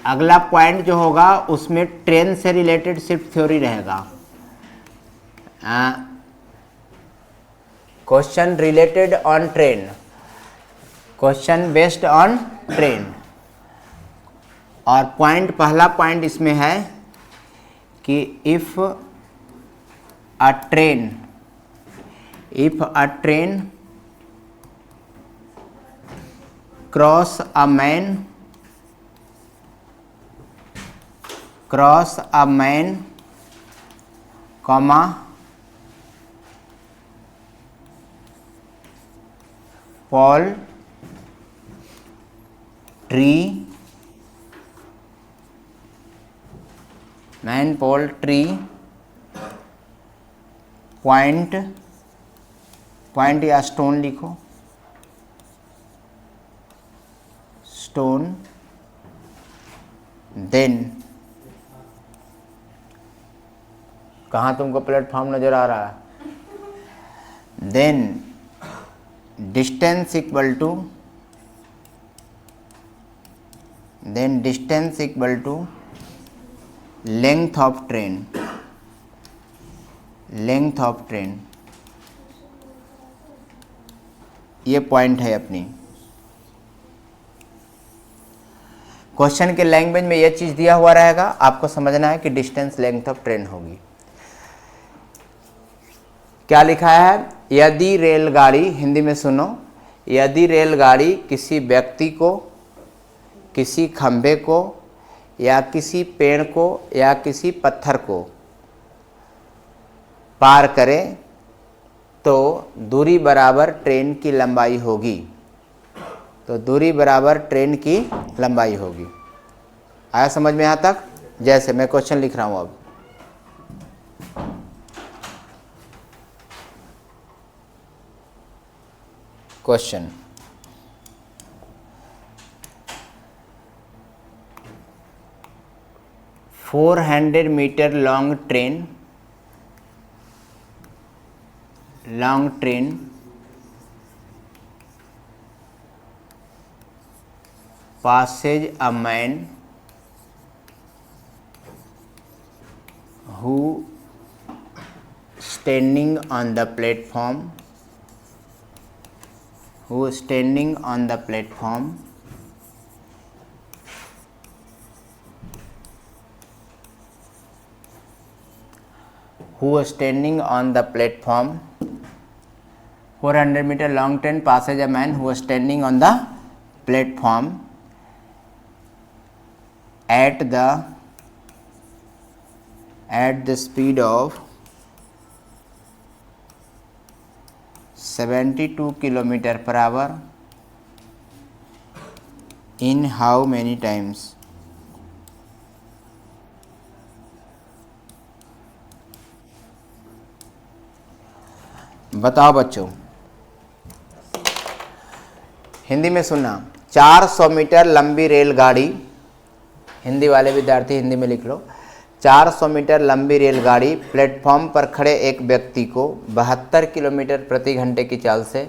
अगला पॉइंट जो होगा उसमें ट्रेन से रिलेटेड सिर्फ थ्योरी रहेगा। Question related on train, question based on train. और पॉइंट, पहला पॉइंट इसमें है कि if a train cross a man comma pole tree, man pole tree, point या स्टोन लिखो, स्टोन, देन कहाँ तुमको प्लेटफॉर्म नजर आ रहा है? Then distance equal to length of train, length of train, ये पॉइंट है अपनी। क्वेश्चन के लैंग्वेज में ये चीज़ दिया हुआ रहेगा, आपको समझना है कि डिस्टेंस लेंथ ऑफ ट्रेन होगी। क्या लिखा है? यदि रेलगाड़ी, हिंदी में सुनो, यदि रेलगाड़ी किसी व्यक्ति को, किसी खंभे को या किसी पेड़ को या किसी पत्थर को पार करे तो दूरी बराबर ट्रेन की लंबाई होगी। तो दूरी बराबर ट्रेन की लंबाई होगी। आया समझ में यहाँ तक? जैसे मैं क्वेश्चन लिख रहा हूँ अब। Question, four 400 metre long train passes a man who standing on the platform, who standing on the platform who standing on the platform, 400 meter long train passes a man who was standing on the platform at the speed of 72 kilometer per hour in how many times? बताओ बच्चों, हिंदी में सुनना। 400 metre लंबी रेलगाड़ी, हिंदी वाले विद्यार्थी हिंदी में लिख लो। 400 मीटर लंबी रेलगाड़ी प्लेटफॉर्म पर खड़े एक व्यक्ति को 72 किलोमीटर प्रति घंटे की चाल से,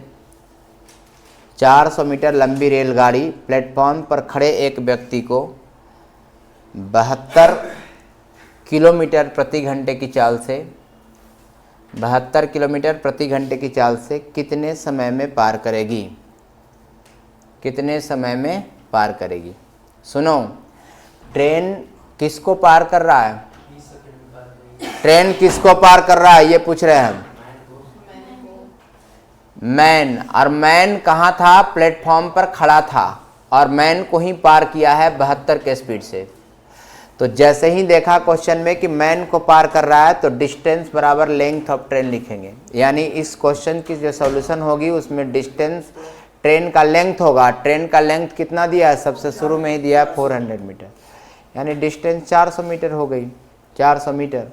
400 मीटर लंबी रेलगाड़ी प्लेटफॉर्म पर खड़े एक व्यक्ति को 72 किलोमीटर प्रति घंटे की चाल से, 72 किलोमीटर प्रति घंटे की चाल से कितने समय में पार करेगी? कितने समय में पार करेगी? सुनो, ट्रेन किसको पार कर रहा है? ट्रेन किसको पार कर रहा है ये पूछ रहे हैं हम। मैन, और मैन कहाँ था? प्लेटफॉर्म पर खड़ा था और मैन को ही पार किया है 72 के स्पीड से। तो जैसे ही देखा क्वेश्चन में कि मैन को पार कर रहा है तो डिस्टेंस बराबर लेंथ ऑफ ट्रेन लिखेंगे। यानी इस क्वेश्चन की जो सॉल्यूशन होगी उसमें डिस्टेंस ट्रेन का लेंथ होगा। ट्रेन का लेंथ कितना दिया है? सबसे शुरू में ही दिया है 400 मीटर, यानी डिस्टेंस 400 मीटर हो गई। 400 मीटर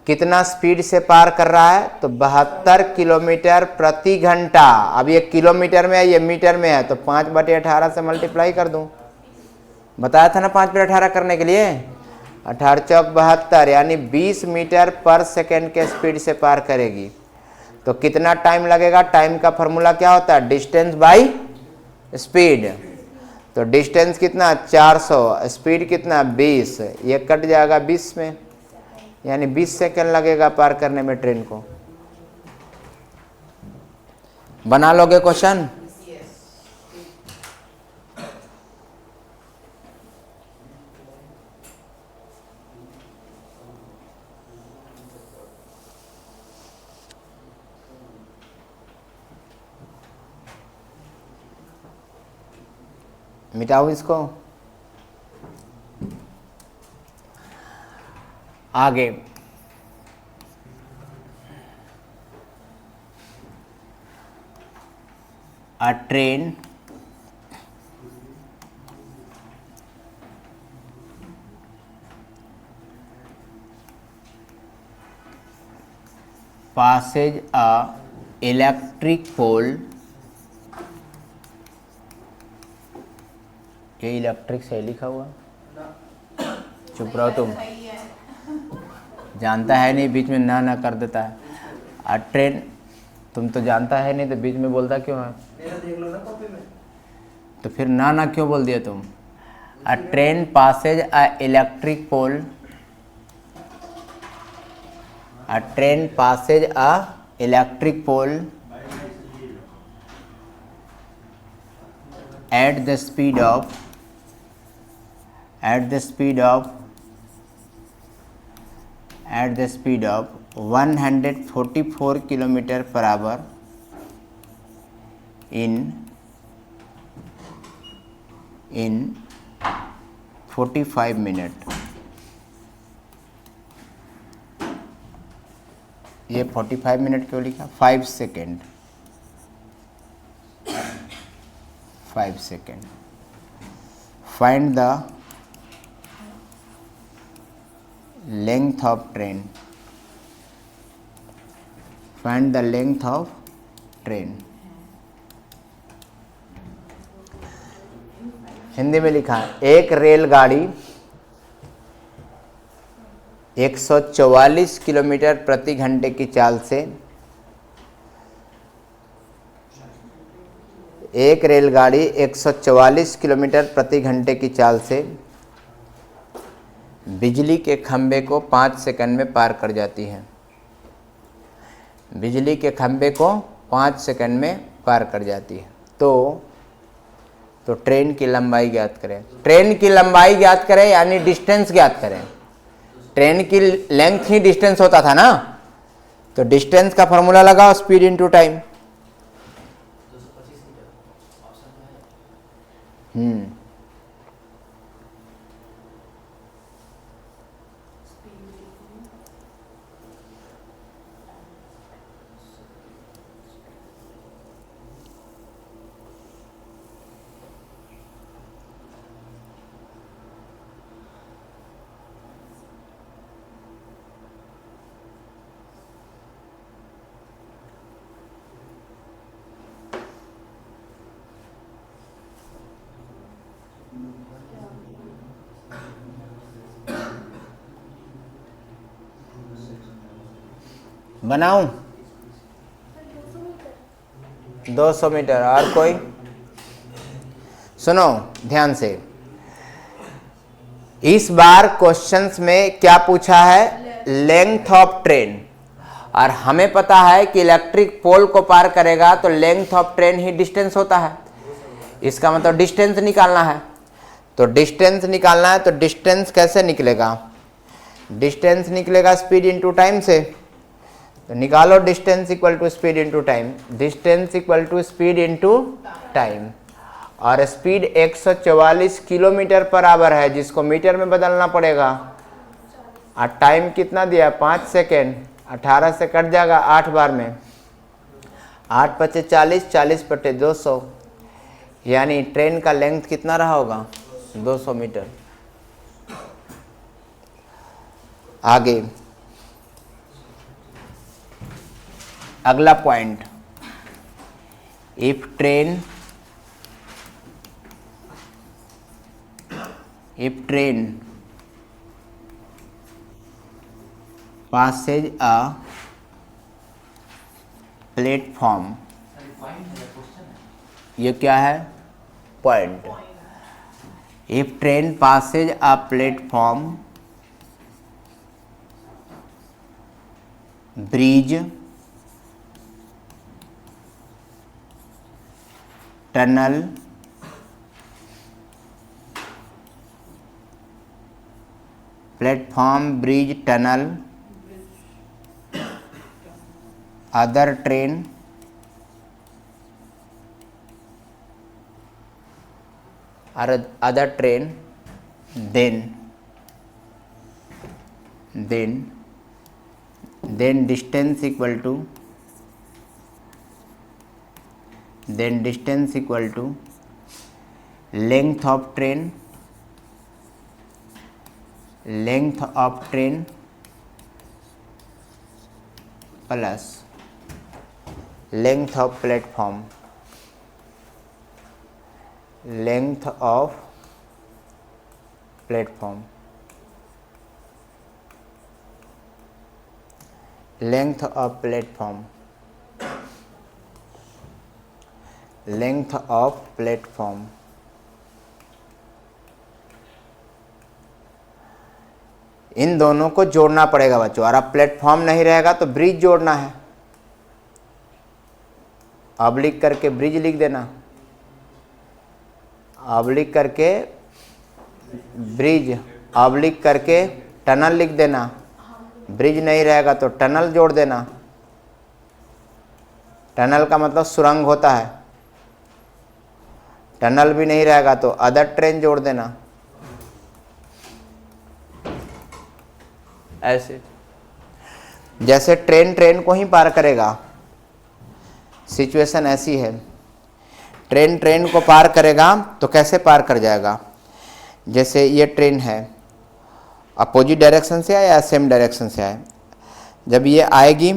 कितना स्पीड से पार कर रहा है? तो 72 किलोमीटर प्रति घंटा। अब ये किलोमीटर में है, ये मीटर में है, तो 5/18 से मल्टीप्लाई कर दूं। बताया था ना 5/18 करने के लिए। 18 चौक 72, यानी 20 मीटर पर सेकेंड के स्पीड से पार करेगी। तो कितना टाइम लगेगा? टाइम का फॉर्मूला क्या होता है? Distance by speed. तो डिस्टेंस कितना? 400, स्पीड कितना? 20, ये कट जाएगा 20 में, यानी 20 सेकेंड लगेगा पार करने में ट्रेन को। बना लोगे क्वेश्चन? मिटाओ इसको। आगे a train passes a electric pole, ये इलेक्ट्रिक से लिखा हुआ, चुप रहो तुम, जानता है नहीं, बीच में ना कर देता है। आ ट्रेन, तुम तो जानता है नहीं तो बीच में बोलता क्यों है? देख लो ना कॉपी में। तो फिर ना क्यों बोल दिया तुम? A train passes a electric pole, A train passes a electric pole at the speed of 144 kilometre per our in 45 minute. ये 45 मिनट क्यों लिखा? 5 second. Find the length of train. Hindi में लिखा है, एक रेलगाड़ी 144 किलोमीटर प्रति घंटे की चाल से बिजली के खंभे को 5 सेकंड में पार कर जाती है। बिजली के खंभे को 5 सेकंड में पार कर जाती है। तो ट्रेन की लंबाई ज्ञात करें। ट्रेन की लंबाई ज्ञात करें यानी डिस्टेंस ज्ञात करें। ट्रेन की लेंथ ही डिस्टेंस होता था ना, तो डिस्टेंस का फॉर्मूला लगाओ, speed into time. 225 metre option में है। बनाऊं? 200 मीटर। और कोई? सुनो ध्यान से, इस बार क्वेश्चंस में क्या पूछा है? Length of train. और हमें पता है कि इलेक्ट्रिक पोल को पार करेगा तो length of train he distance होता है। इसका मतलब डिस्टेंस निकालना है। तो डिस्टेंस निकालना है, तो डिस्टेंस कैसे निकलेगा? डिस्टेंस निकलेगा स्पीड इनटू टाइम से। तो निकालो distance equal to speed into time. Distance equal to speed into time. और स्पीड 144 किलोमीटर पर आवर है, जिसको मीटर में बदलना पड़ेगा। और टाइम कितना दिया? 5 सेकेंड। 18 से कट जाएगा 8 बार में। 8 पचे 40, 40 बटे 200, यानी ट्रेन का लेंथ कितना रहा होगा? 200 मीटर। आगे अगला point, if train passes a platform. ये क्या है? Point. If train passes a platform, bridge, tunnel, platform, bridge, tunnel, other train, then distance equal to length of train plus length of platform, length of platform, length of platform, length of platform, इन दोनों को जोड़ना पड़ेगा बच्चों। और अब platform नहीं रहेगा तो ब्रिज जोड़ना है, ऑब्लिक करके ब्रिज लिख देना, ऑब्लिक करके ब्रिज, ऑब्लिक करके टनल लिख देना। ब्रिज नहीं रहेगा तो टनल जोड़ देना। टनल का मतलब सुरंग होता है, टनल भी नहीं रहेगा तो अदर ट्रेन जोड़ देना। ऐसे जैसे ट्रेन ट्रेन को ही पार करेगा, सिचुएशन ऐसी है। ट्रेन ट्रेन को पार करेगा तो कैसे पार कर जाएगा? जैसे ये ट्रेन है, अपोजिट डायरेक्शन से आए या सेम डायरेक्शन से आए, जब ये आएगी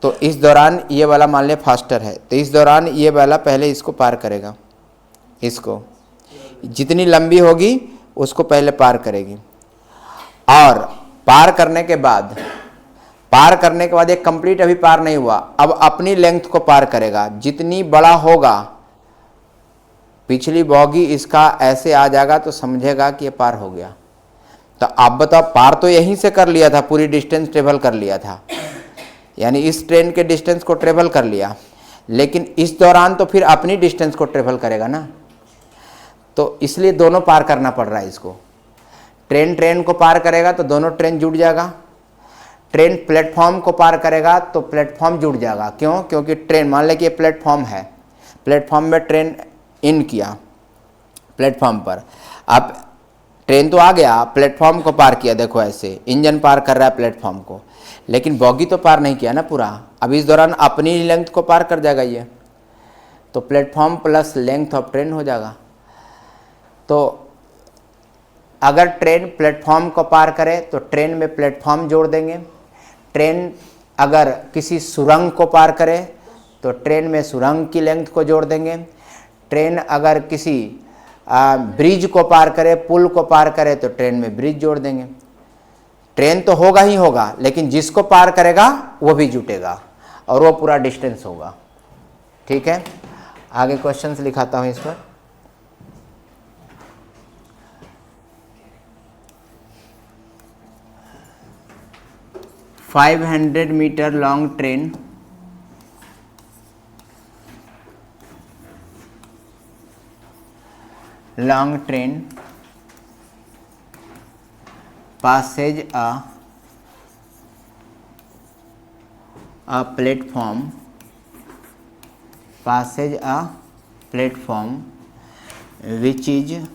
तो इस दौरान ये वाला मान लिया फास्टर है, तो इस दौरान ये वाला पहले इसको पार करेगा, इसको जितनी लंबी होगी उसको पहले पार करेगी। और पार करने के बाद ये कंप्लीट अभी पार नहीं हुआ, अब अपनी लेंथ को पार करेगा। जितनी बड़ा होगा पिछली बॉगी इसका ऐसे आ जाएगा तो समझेगा कि ये पार हो गया। तो आप बताओ, पार तो यहीं से कर लिया था, पूरी डिस्टेंस ट्रेवल कर लिया था, यानी इस ट्रेन के डिस्टेंस को ट्रेवल कर लिया, लेकिन इस दौरान तो फिर अपनी डिस्टेंस को ट्रेवल करेगा ना, तो इसलिए दोनों पार करना पड़ रहा है इसको। ट्रेन ट्रेन को पार करेगा तो दोनों ट्रेन जुड़ जाएगा, ट्रेन प्लेटफॉर्म को पार करेगा तो प्लेटफॉर्म जुड़ जाएगा। क्यों? क्योंकि ट्रेन, मान लें कि ये प्लेटफॉर्म है, प्लेटफॉर्म में ट्रेन इन किया प्लेटफॉर्म पर, अब ट्रेन तो आ गया, प्लेटफॉर्म को पार किया, देखो ऐसे इंजन पार कर रहा है प्लेटफॉर्म को, लेकिन बॉगी तो पार नहीं किया ना पूरा। अब इस दौरान अपनी लेंथ को पार कर जाएगा ये, तो platform plus length of train हो जाएगा। तो अगर ट्रेन प्लेटफॉर्म को पार करे तो ट्रेन में प्लेटफॉर्म जोड़ देंगे। ट्रेन अगर किसी सुरंग को पार करे तो ट्रेन में सुरंग की लेंथ को जोड़ देंगे। ट्रेन अगर किसी ब्रिज को पार करे, पुल को पार करे, तो ट्रेन में ब्रिज जोड़ देंगे। ट्रेन तो होगा ही होगा, लेकिन जिसको पार करेगा वो भी जुटेगा और वो पूरा डिस्टेंस होगा। ठीक है, आगे क्वेश्चंस लिखाता हूँ इस पर। $500 metre long train passes a platform which is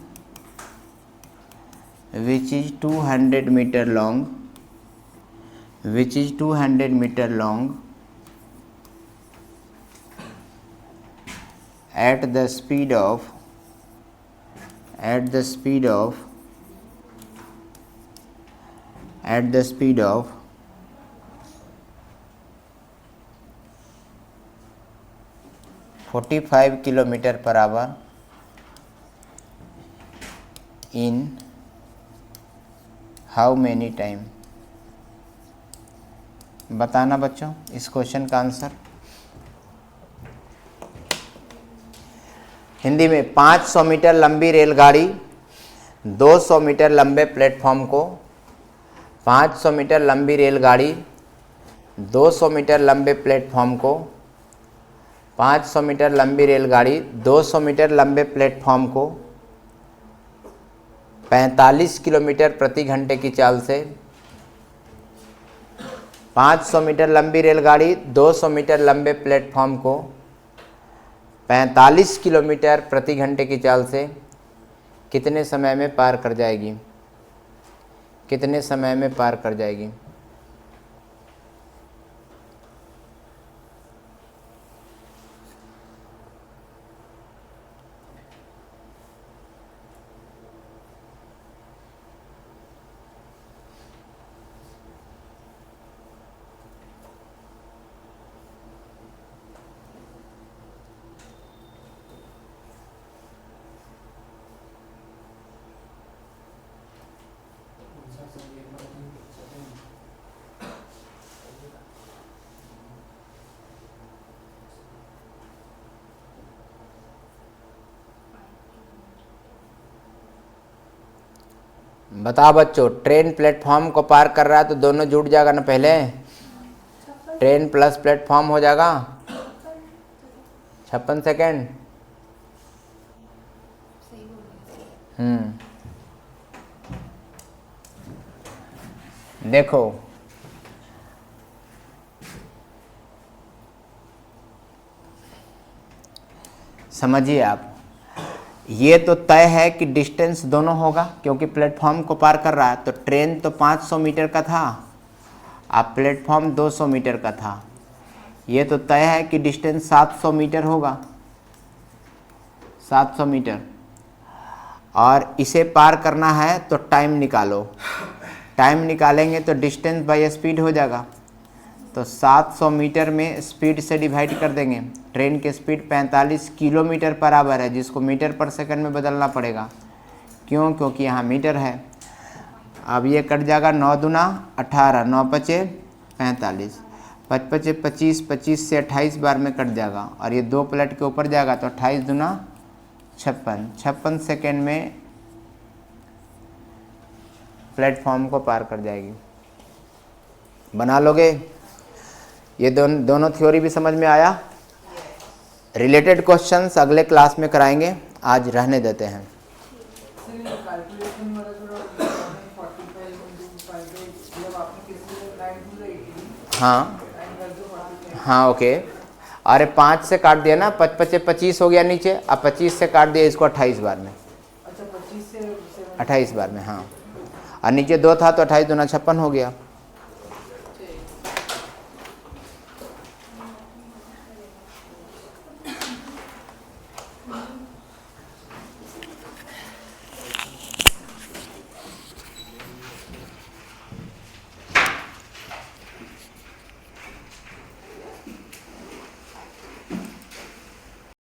200 meter long, at the speed of 45 kilometre per our in how many time? बताना बच्चों इस क्वेश्चन का आंसर। हिंदी में 500 मीटर लंबी रेलगाड़ी 200 मीटर लंबे प्लेटफॉर्म को, 500 मीटर लंबी रेलगाड़ी 200 मीटर लंबे प्लेटफॉर्म को, 500 मीटर लंबी रेलगाड़ी 200 मीटर लंबे प्लेटफॉर्म को 45 किलोमीटर प्रति घंटे की चाल से, 500 मीटर लंबी रेलगाड़ी 200 मीटर लंबे प्लेटफॉर्म को 45 किलोमीटर प्रति घंटे की चाल से कितने समय में पार कर जाएगी? कितने समय में पार कर जाएगी? बताओ बच्चों, ट्रेन प्लेटफॉर्म को पार कर रहा है तो दोनों जुड़ जाएगा ना पहले, ट्रेन प्लस प्लेटफॉर्म हो जाएगा 56 सेकेंड। सही बोल रहे हो। देखो समझिए आप, ये तो तय है कि डिस्टेंस दोनों होगा क्योंकि प्लेटफॉर्म को पार कर रहा है। तो ट्रेन तो 500 मीटर का था, अब प्लेटफॉर्म 200 मीटर का था। ये तो तय है कि डिस्टेंस 700 मीटर होगा, 700 मीटर। और इसे पार करना है तो टाइम निकालो, टाइम निकालेंगे तो डिस्टेंस बाय स्पीड हो जाएगा। तो 700 मीटर में स्पीड से डिवाइड कर देंगे। ट्रेन की स्पीड 45 किलोमीटर पर आवर है, जिसको मीटर पर सेकंड में बदलना पड़ेगा। क्यों? क्योंकि यहाँ मीटर है। अब ये कट जाएगा 9 दूना 18, 9 पचे 45, 5 पचे 25, 25 से 28 बार में कट जाएगा और ये 2 प्लेट के ऊपर जाएगा तो 28 दूना 56, 56 सेकेंड में प्लेटफॉर्म को पार कर जाएगी। बना लोगे? ये दोनों थ्योरी भी समझ में आया? रिलेटेड क्वेश्चंस अगले क्लास में कराएंगे, आज रहने देते हैं। कैलकुलेशन वाला थोड़ा 45 into 5 जब आपने किसी 9 to 18 हाँ 9 कर दो 45। हाँ ओके। अरे 5 से काट दिया ना, 5 पचे 25 हो गया नीचे, अब 25 से काट दिया इसको 28 बार में, अच्छा 25 से 28 बार में। हाँ, और नीचे 2 था तो 28 दूना 56 हो गया।